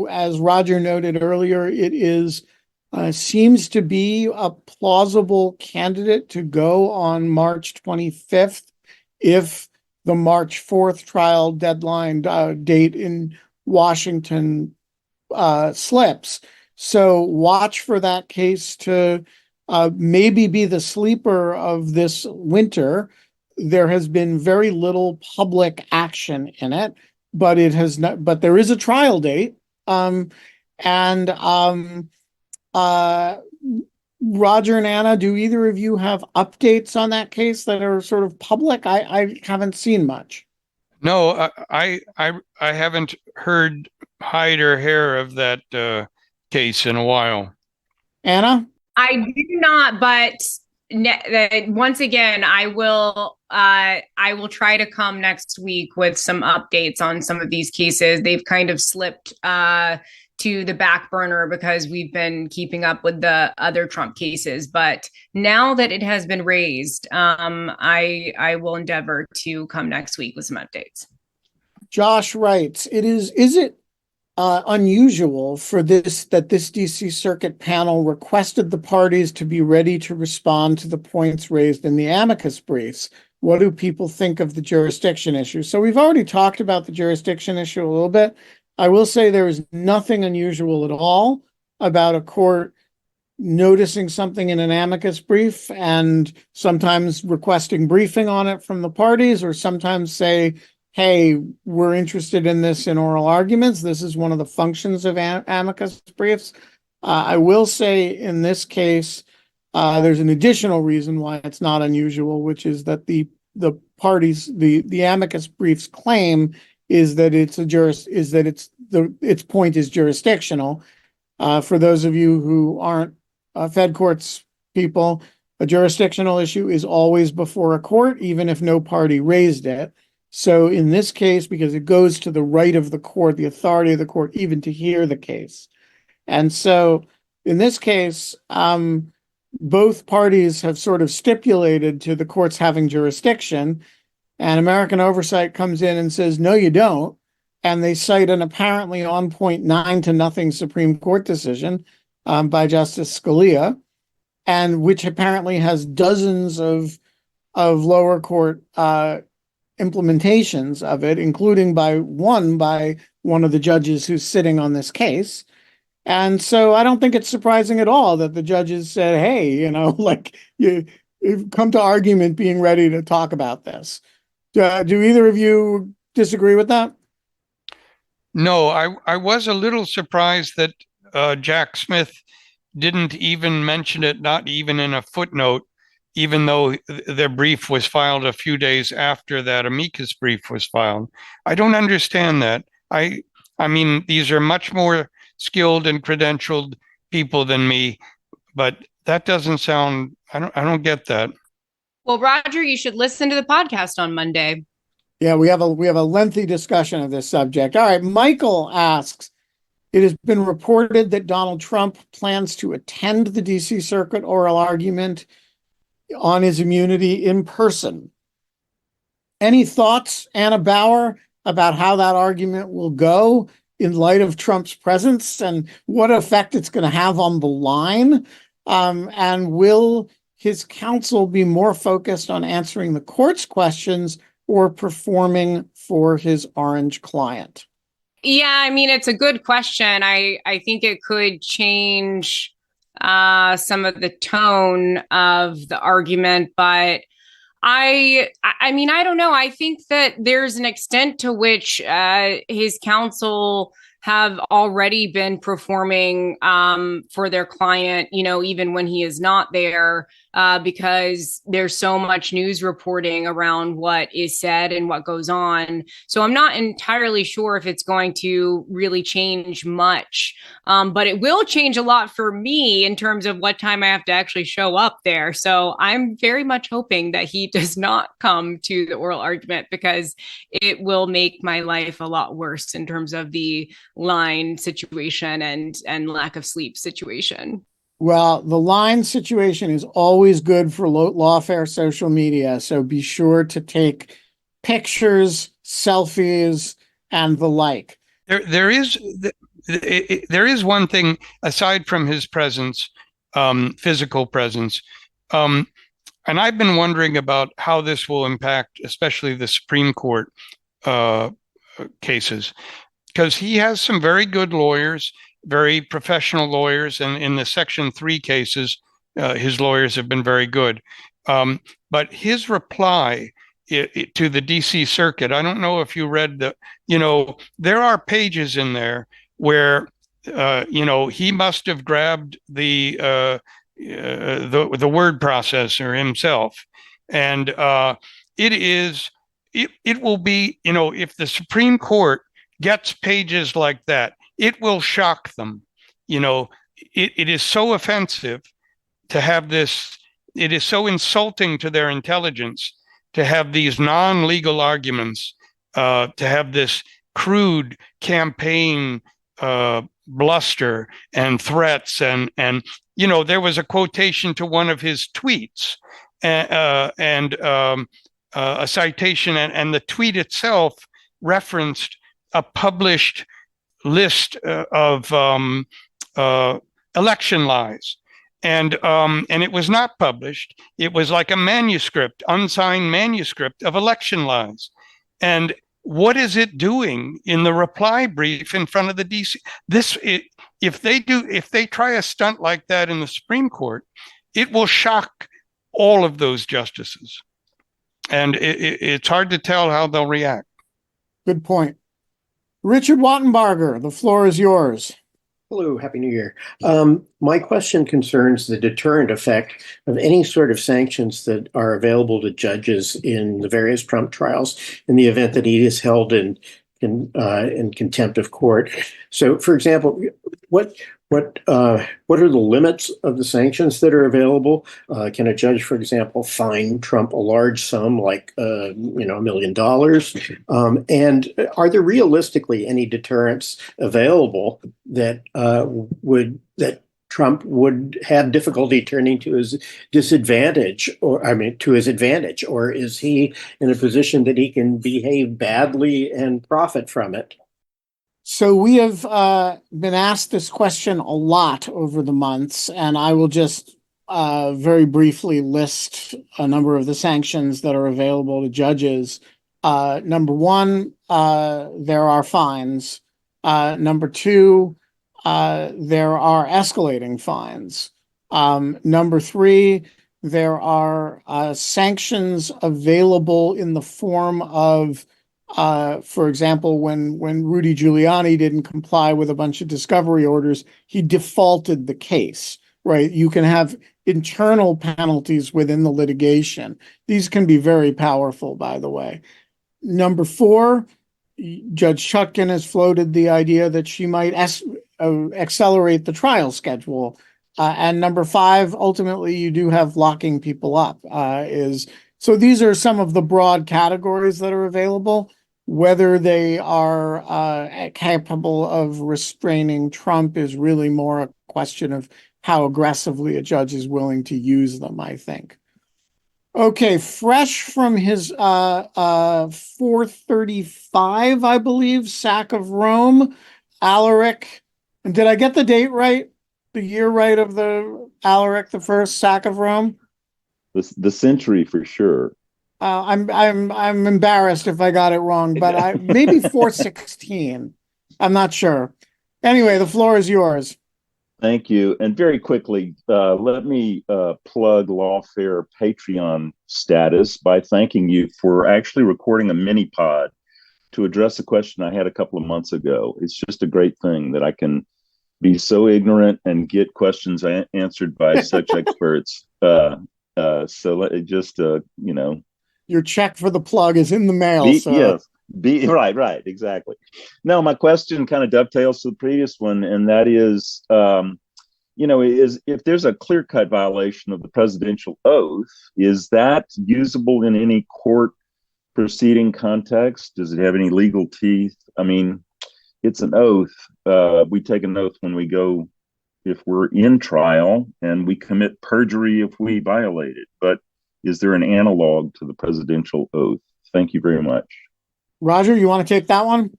As Roger noted earlier, it is seems to be a plausible candidate to go on March 25th if the March 4th trial deadline date in Washington slips. So watch for that case to maybe be the sleeper of this winter. There has been very little public action in it, but there is a trial date. Roger and Anna, do either of you have updates on that case that are sort of public? I haven't seen much. No, I haven't heard hide or hair of that case in a while. Anna? I do not, but once again, I will try to come next week with some updates on some of these cases. They've kind of slipped to the back burner because we've been keeping up with the other Trump cases. But now that it has been raised, I will endeavor to come next week with some updates. Josh writes, is it unusual for this DC Circuit panel requested the parties to be ready to respond to the points raised in the amicus briefs? What do people think of the jurisdiction issue? So we've already talked about the jurisdiction issue a little bit. I will say there is nothing unusual at all about a court noticing something in an amicus brief and sometimes requesting briefing on it from the parties, or sometimes say, hey, we're interested in this in oral arguments. This is one of the functions of amicus briefs. I will say in this case, there's an additional reason why it's not unusual, which is that the parties, the amicus briefs claim is that its point is jurisdictional, For those of you who aren't Fed courts people, a jurisdictional issue is always before a court, even if no party raised it. So in this case, because it goes to the right of the court, the authority of the court, even to hear the case. And so in this case, both parties have sort of stipulated to the courts having jurisdiction, and American Oversight comes in and says, no, you don't. And they cite an apparently on point 9-0 Supreme Court decision by Justice Scalia, and which apparently has dozens of lower court implementations of it, including by one of the judges who's sitting on this case. And so I don't think it's surprising at all that the judges said, hey, like you've come to argument being ready to talk about this. Do either of you disagree with that? No, I was a little surprised that Jack Smith didn't even mention it, not even in a footnote, even though their brief was filed a few days after that amicus brief was filed. I don't understand that. I mean, these are much more skilled and credentialed people than me, but that doesn't sound, I don't get that. Well, Roger, you should listen to the podcast on Monday. Yeah, we have a lengthy discussion of this subject. All right, Michael asks, it has been reported that Donald Trump plans to attend the DC Circuit oral argument on his immunity in person. Any thoughts, Anna Bauer, about how that argument will go in light of Trump's presence and what effect it's going to have on the line? And will his counsel be more focused on answering the court's questions or performing for his orange client? Yeah, I mean, it's a good question. I think it could change some of the tone of the argument, but I mean, I don't know. I think that there's an extent to which his counsel have already been performing for their client, even when he is not there, because there's so much news reporting around what is said and what goes on. So I'm not entirely sure if it's going to really change much, but it will change a lot for me in terms of what time I have to actually show up there. So I'm very much hoping that he does not come to the oral argument, because it will make my life a lot worse in terms of the line situation and lack of sleep situation. Well, the line situation is always good for lawfare social media, so be sure to take pictures, selfies, and the like. There is one thing aside from his presence, physical presence, and I've been wondering about how this will impact, especially the Supreme Court cases, because he has some very good lawyers, very professional lawyers, and in the Section 3 cases, his lawyers have been very good. But his reply to the DC Circuit, I don't know if you read there are pages in there where, he must have grabbed the word processor himself. And it will be, if the Supreme Court gets pages like that, it will shock them. It is so offensive to have this. It is so insulting to their intelligence to have these non-legal arguments, to have this crude campaign bluster and threats. And there was a quotation to one of his tweets and a citation, and the tweet itself referenced a published list of election lies, and it was not published. It was like a manuscript, unsigned manuscript of election lies. And what is it doing in the reply brief in front of the DC? If they try a stunt like that in the Supreme Court, it will shock all of those justices, and it's hard to tell how they'll react. Good point. Richard Wattenbarger, the floor is yours. Hello, Happy New Year. My question concerns the deterrent effect of any sort of sanctions that are available to judges in the various Trump trials in the event that he is held in contempt of court. So, for example, what What are the limits of the sanctions that are available? Can a judge, for example, fine Trump a large sum, like $1 million? And are there realistically any deterrents available that that Trump would have difficulty turning to his disadvantage, to his advantage, or is he in a position that he can behave badly and profit from it? So we have been asked this question a lot over the months, and I will just very briefly list a number of the sanctions that are available to judges. Number one, there are fines. Number two, there are escalating fines. Number three, there are sanctions available in the form of for example, when Rudy Giuliani didn't comply with a bunch of discovery orders, he defaulted the case, right? You can have internal penalties within the litigation. These can be very powerful, by the way. Number four, Judge Chutkan has floated the idea that she might accelerate the trial schedule. And number five, ultimately, you do have locking people up. So these are some of the broad categories that are available. Whether they are capable of restraining Trump is really more a question of how aggressively a judge is willing to use them, I think. Okay, fresh from his 435, I believe, sack of Rome, Alaric. And did I get the date right? The year right of the Alaric the First sack of Rome? The century for sure. I'm embarrassed if I got it wrong, but maybe 416. I'm not sure. Anyway, the floor is yours. Thank you. And very quickly, let me plug Lawfare Patreon status by thanking you for actually recording a mini pod to address a question I had a couple of months ago. It's just a great thing that I can be so ignorant and get questions answered by such experts. So let it just, your check for the plug is in the mail. Yes, right, exactly. No, my question kind of dovetails to the previous one, and that is, is if there's a clear-cut violation of the presidential oath, is that usable in any court proceeding context? Does it have any legal teeth? I mean, it's an oath. We take an oath when we go, if we're in trial, and we commit perjury if we violate it. But is there an analog to the presidential oath? Thank you very much. Roger, you want to take that one?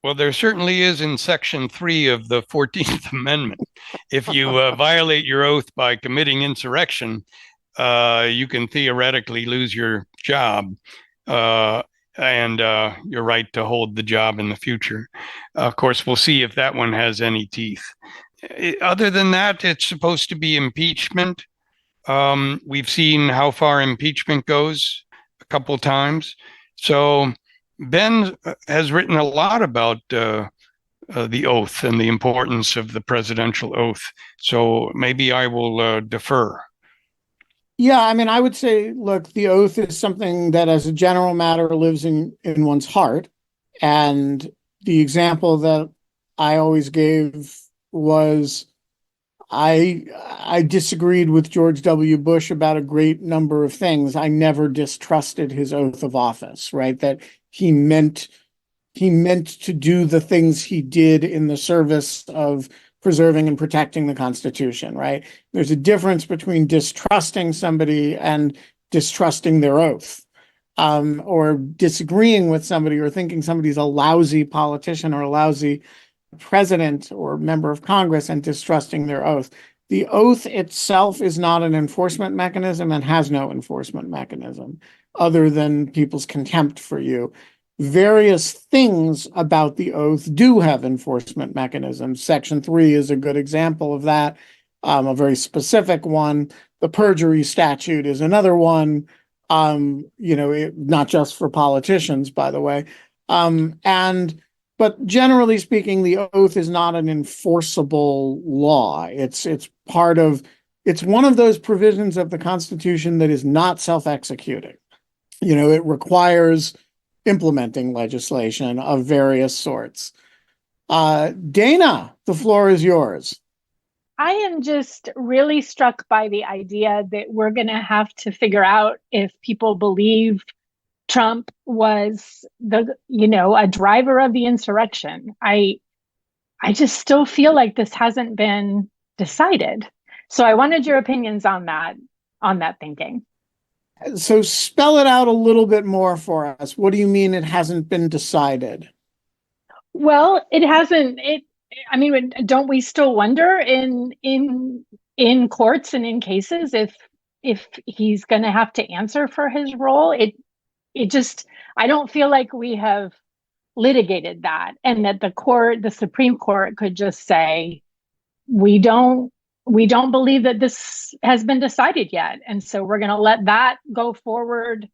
Well, there certainly is in Section 3 of the 14th Amendment. If you violate your oath by committing insurrection, you can theoretically lose your job and your right to hold the job in the future. Of course, we'll see if that one has any teeth. Other than that, it's supposed to be impeachment. We've seen how far impeachment goes a couple times. So Ben has written a lot about the oath and the importance of the presidential oath. So maybe I will defer. Yeah, I mean, I would say, look, the oath is something that as a general matter lives in one's heart. And the example that I always gave was I disagreed with George W. Bush about a great number of things. I never distrusted his oath of office, right? That he meant to do the things he did in the service of preserving and protecting the Constitution, right? There's a difference between distrusting somebody and distrusting their oath, or disagreeing with somebody or thinking somebody's a lousy politician or a lousy president or member of Congress and distrusting their oath. The oath itself is not an enforcement mechanism and has no enforcement mechanism other than people's contempt for you. Various things about the oath do have enforcement mechanisms. Section 3 is a good example of that, a very specific one. The perjury statute is another one, not just for politicians, by the way. But generally speaking, the oath is not an enforceable law. It's one of those provisions of the Constitution that is not self-executing. It requires implementing legislation of various sorts. Dana, the floor is yours. I am just really struck by the idea that we're going to have to figure out if people believe Trump was a driver of the insurrection. I just still feel like this hasn't been decided. So I wanted your opinions on that thinking. So spell it out a little bit more for us. What do you mean it hasn't been decided? Well, it hasn't. I mean, don't we still wonder in courts and in cases if he's going to have to answer for his role? It just, I don't feel like we have litigated that, and that the Supreme Court could just say, we don't believe that this has been decided yet, and so we're going to let that go forward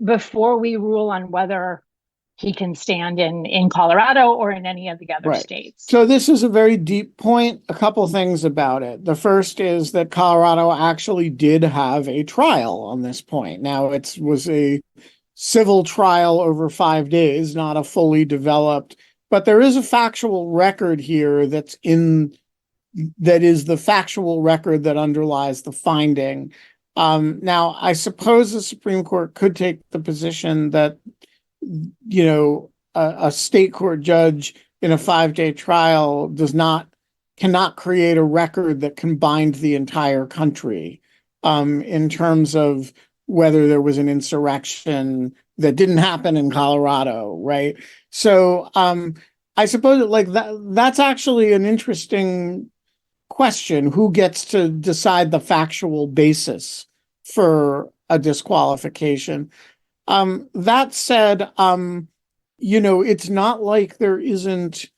before we rule on whether he can stand in Colorado or in any of the other states. So this is a very deep point. A couple things about it. The first is that Colorado actually did have a trial on this point. Now, it was a civil trial over 5 days, not a fully developed, but there is a factual record here that is the factual record that underlies the finding. Now, I suppose the Supreme Court could take the position that, a state court judge in a 5-day trial cannot create a record that can bind the entire country, in terms of whether there was an insurrection that didn't happen in Colorado, right? So I suppose that's actually an interesting question. Who gets to decide the factual basis for a disqualification? That said, it's not like there isn't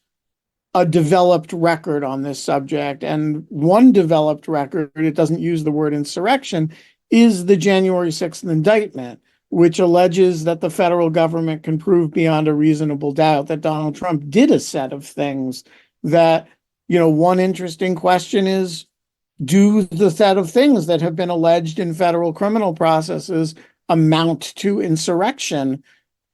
a developed record on this subject. And one developed record, it doesn't use the word insurrection, is the January 6th indictment, which alleges that the federal government can prove beyond a reasonable doubt that Donald Trump did a set of things that, one interesting question is, do the set of things that have been alleged in federal criminal processes amount to insurrection?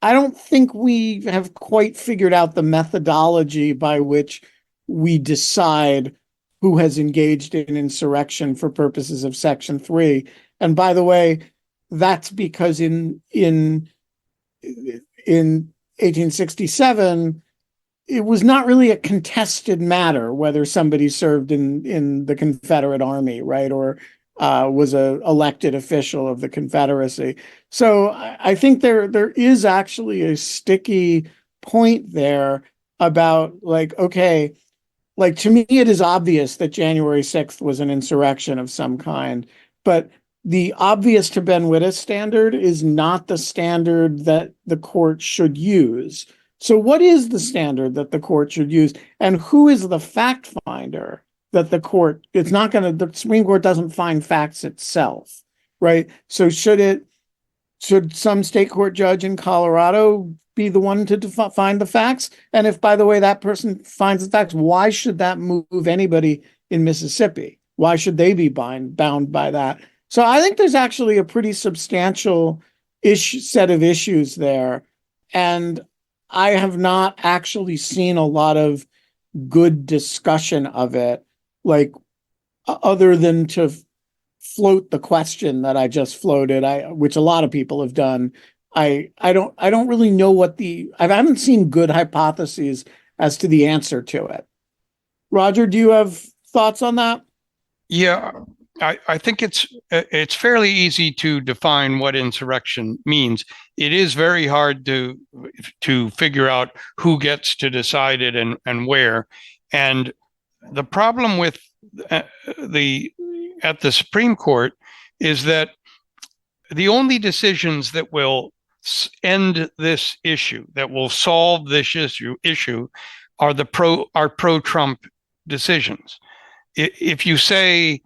I don't think we have quite figured out the methodology by which we decide who has engaged in insurrection for purposes of Section 3. And by the way, that's because in 1867, it was not really a contested matter whether somebody served in the Confederate Army, right, or was a elected official of the Confederacy. So I think there is actually a sticky point there about to me, it is obvious that January 6th was an insurrection of some kind, but the obvious to Ben Wittes standard is not the standard that the court should use. So what is the standard that the court should use? And who is the fact finder that the Supreme Court doesn't find facts itself, right? So should some state court judge in Colorado be the one to find the facts? And if, by the way, that person finds the facts, why should that move anybody in Mississippi? Why should they be bound by that? So I think there's actually a pretty substantial set of issues there. And I have not actually seen a lot of good discussion of it, other than to float the question that I just floated, which a lot of people have done. I don't really know I haven't seen good hypotheses as to the answer to it. Roger, do you have thoughts on that? Yeah, I think it's fairly easy to define what insurrection means. It is very hard to figure out who gets to decide it and where. And the problem with at the Supreme Court is that the only decisions that will end this issue, that will solve this issue, are pro-Trump decisions. If you say,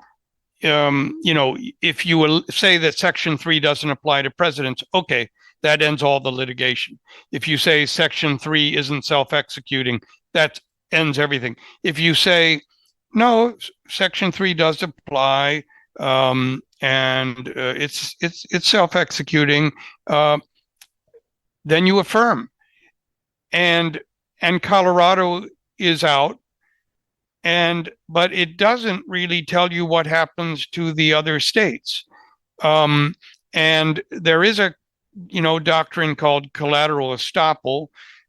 if you will say that Section 3 doesn't apply to presidents, okay, that ends all the litigation. If you say Section 3 isn't self-executing, that ends everything. If you say, no, Section 3 does apply, and it's self-executing, then you affirm. And Colorado is out. but it doesn't really tell you what happens to the other states. And there is a doctrine called collateral estoppel,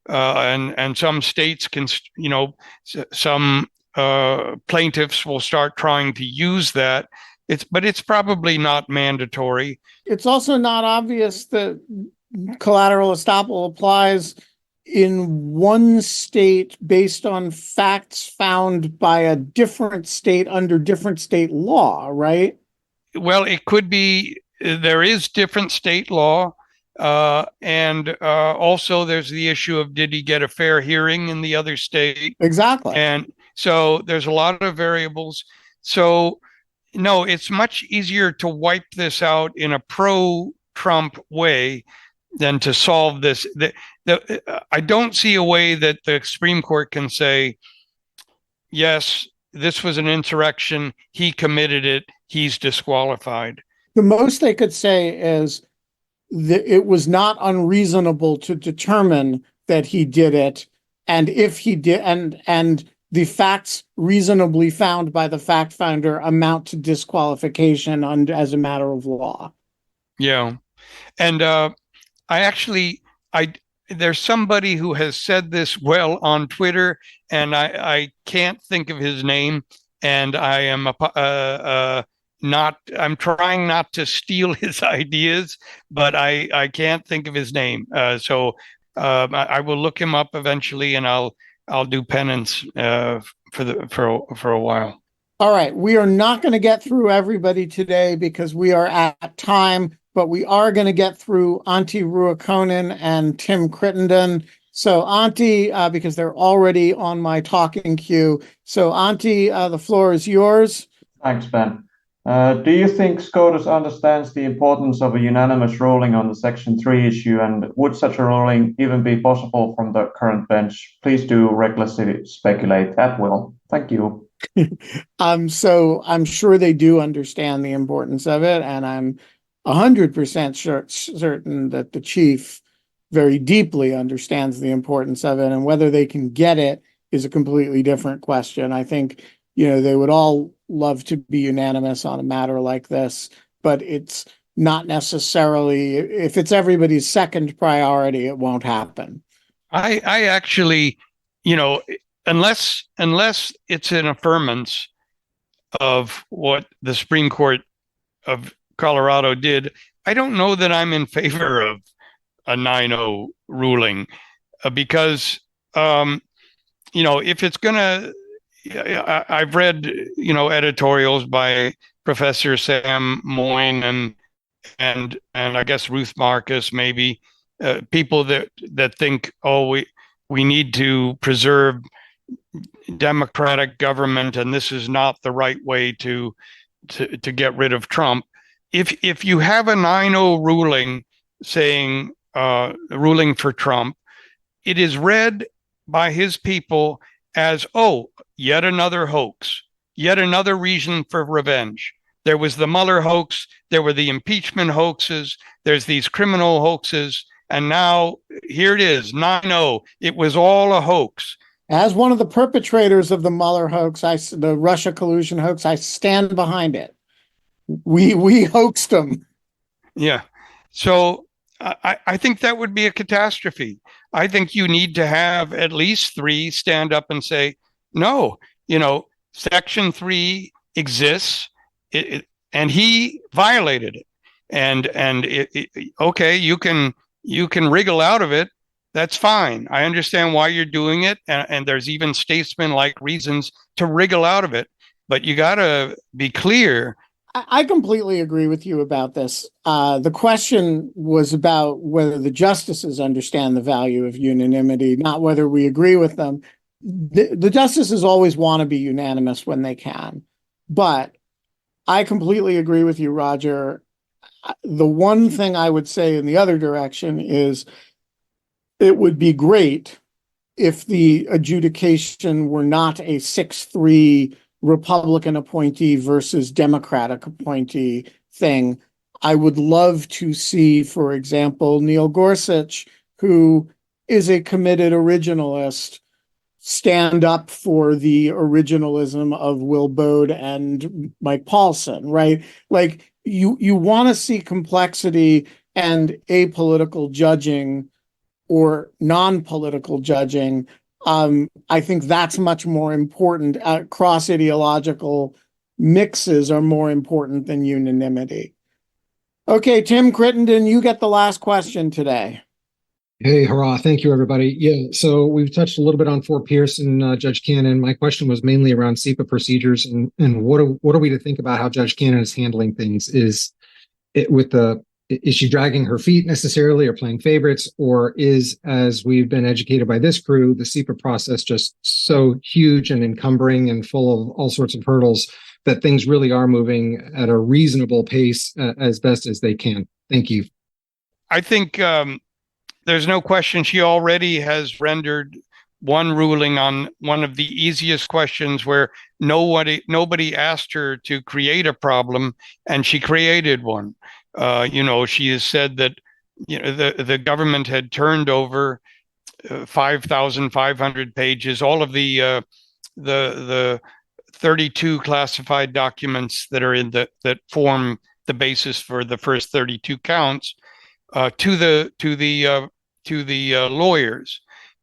and some states can, some plaintiffs will start trying to use that. But it's probably not mandatory. It's also not obvious that collateral estoppel applies in one state based on facts found by a different state under different state law, right? Well, it could be there is different state law. And also there's the issue of, did he get a fair hearing in the other state? Exactly. And so there's a lot of variables. So no, it's much easier to wipe this out in a pro-Trump way than to solve this. I don't see a way that the Supreme Court can say, yes, this was an insurrection, he committed it, he's disqualified. The most they could say is that it was not unreasonable to determine that he did it, and if he did, and the facts reasonably found by the fact finder amount to disqualification as a matter of law. Yeah. And there's somebody who has said this well on Twitter, and I can't think of his name, and I am I'm trying not to steal his ideas, but I can't think of his name. So I will look him up eventually, and I'll do penance for a while. All right, we are not going to get through everybody today because we are at time, but we are going to get through Antti Ruokonen and Tim Crittenden. So Antti, because they're already on my talking queue. So Antti, the floor is yours. Thanks, Ben. Do you think SCOTUS understands the importance of a unanimous ruling on the Section 3 issue, and would such a ruling even be possible from the current bench? Please do recklessly speculate at will. Thank you. So I'm sure they do understand the importance of it, and I'm 100% certain that the chief very deeply understands the importance of it, and whether they can get it is a completely different question. I think, they would all love to be unanimous on a matter like this, but it's not necessarily, if it's everybody's second priority, it won't happen. I actually, unless it's an affirmance of what the Supreme Court of Colorado did, I don't know that I'm in favor of a 9-0 ruling, because, if it's going to, I've read, editorials by Professor Sam Moyne and I guess Ruth Marcus, maybe, people that think, we need to preserve democratic government, and this is not the right way to get rid of Trump. If you have a 9-0 ruling saying ruling for Trump, it is read by his people as, yet another hoax, yet another reason for revenge. There was the Mueller hoax, there were the impeachment hoaxes, there's these criminal hoaxes, and now here it is, 9-0. It was all a hoax. As one of the perpetrators of the Mueller hoax, the Russia collusion hoax, I stand behind it. We hoaxed them. Yeah. So I think that would be a catastrophe. I think you need to have at least 3 stand up and say, no, Section 3 exists, and he violated it. And okay, you can wriggle out of it. That's fine. I understand why you're doing it. And there's even statesman-like reasons to wriggle out of it. But you got to be clear. I completely agree with you about this. The question was about whether the justices understand the value of unanimity, not whether we agree with them. The justices always want to be unanimous when they can. But I completely agree with you, Roger. The one thing I would say in the other direction is it would be great if the adjudication were not a 6-3 Republican appointee versus Democratic appointee thing. I would love to see, for example, Neil Gorsuch, who is a committed originalist, stand up for the originalism of Will Bode and Mike Paulson, right? Like you want to see complexity and apolitical judging or non-political judging. I think that's much more important. Cross-ideological mixes are more important than unanimity. Okay, Tim Crittenden, you get the last question today. Hey, hurrah. Thank you, everybody. Yeah, so we've touched a little bit on Fort Pierce and Judge Cannon. My question was mainly around SEPA procedures and what are we to think about how Judge Cannon is handling things? Is she dragging her feet necessarily or playing favorites, or is, as we've been educated by this crew, the SEPA process just so huge and encumbering and full of all sorts of hurdles that things really are moving at a reasonable pace as best as they can? Thank you. I think there's no question she already has rendered one ruling on one of the easiest questions where nobody asked her to create a problem, and she created one. She has said that the government had turned over 5,500 pages, all of the 32 classified documents that are that form the basis for the first 32 counts to the lawyers,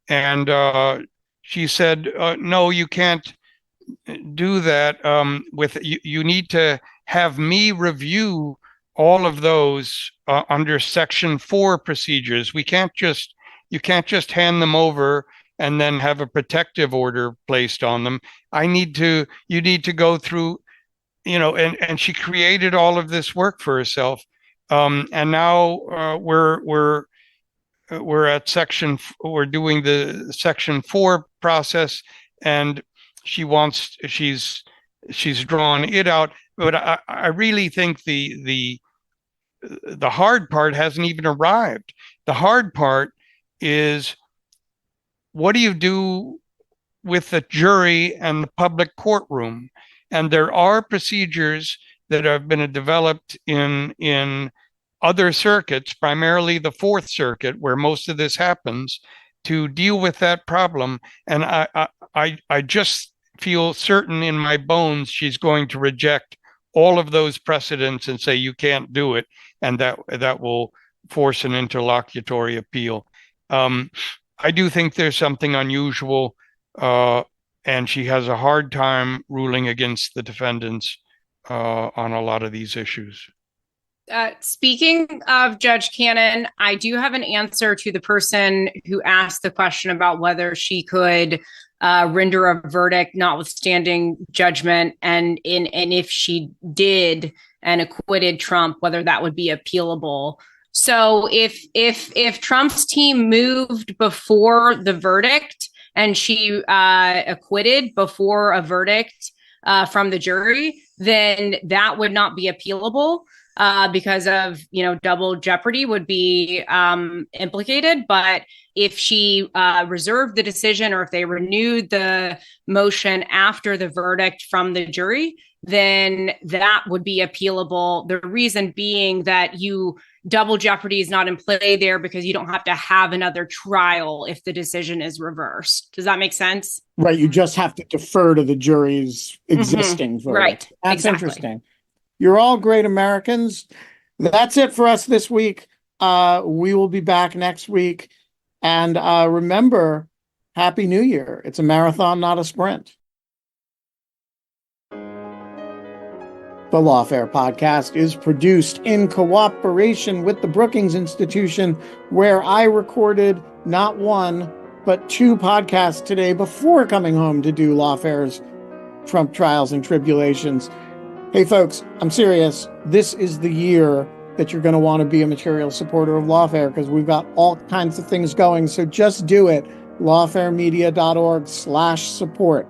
and she said, "No, you can't do that. You need to have me review all of those under Section 4 procedures. You can't just hand them over and then have a protective order placed on them. You need to go through, and she created all of this work for herself. And now we're doing the Section 4 process, and she's drawn it out. But I really think the hard part hasn't even arrived. The hard part is, what do you do with the jury and the public courtroom? And there are procedures that have been developed in other circuits, primarily the Fourth Circuit, where most of this happens, to deal with that problem. And I just feel certain in my bones she's going to reject all of those precedents and say you can't do it, and that will force an interlocutory appeal. I do think there's something unusual, and she has a hard time ruling against the defendants on a lot of these issues. Speaking of Judge Cannon, I do have an answer to the person who asked the question about whether she could render a verdict notwithstanding judgment, and if she did and acquitted Trump, whether that would be appealable. So if Trump's team moved before the verdict and she acquitted before a verdict from the jury, then that would not be appealable. Because of, double jeopardy would be implicated. But if she reserved the decision, or if they renewed the motion after the verdict from the jury, then that would be appealable. The reason being that double jeopardy is not in play there, because you don't have to have another trial if the decision is reversed. Does that make sense? Right. You just have to defer to the jury's existing verdict. Right. That's exactly. Interesting. You're all great Americans. That's it for us this week. We will be back next week. And remember, Happy New Year. It's a marathon, not a sprint. The Lawfare podcast is produced in cooperation with the Brookings Institution, where I recorded not one, but 2 podcasts today before coming home to do Lawfare's Trump Trials and Tribulations. Hey, folks, I'm serious. This is the year that you're going to want to be a material supporter of Lawfare, because we've got all kinds of things going. So just do it. lawfaremedia.org/support.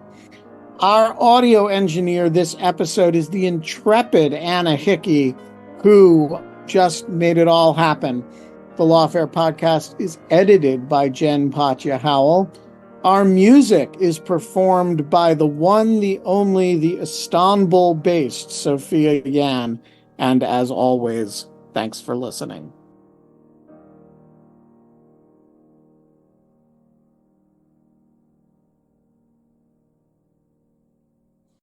Our audio engineer this episode is the intrepid Anna Hickey, who just made it all happen. The Lawfare podcast is edited by Jen Patja Howell. Our music is performed by the one, the only, the Istanbul-based Sophia Yan. And as always, thanks for listening.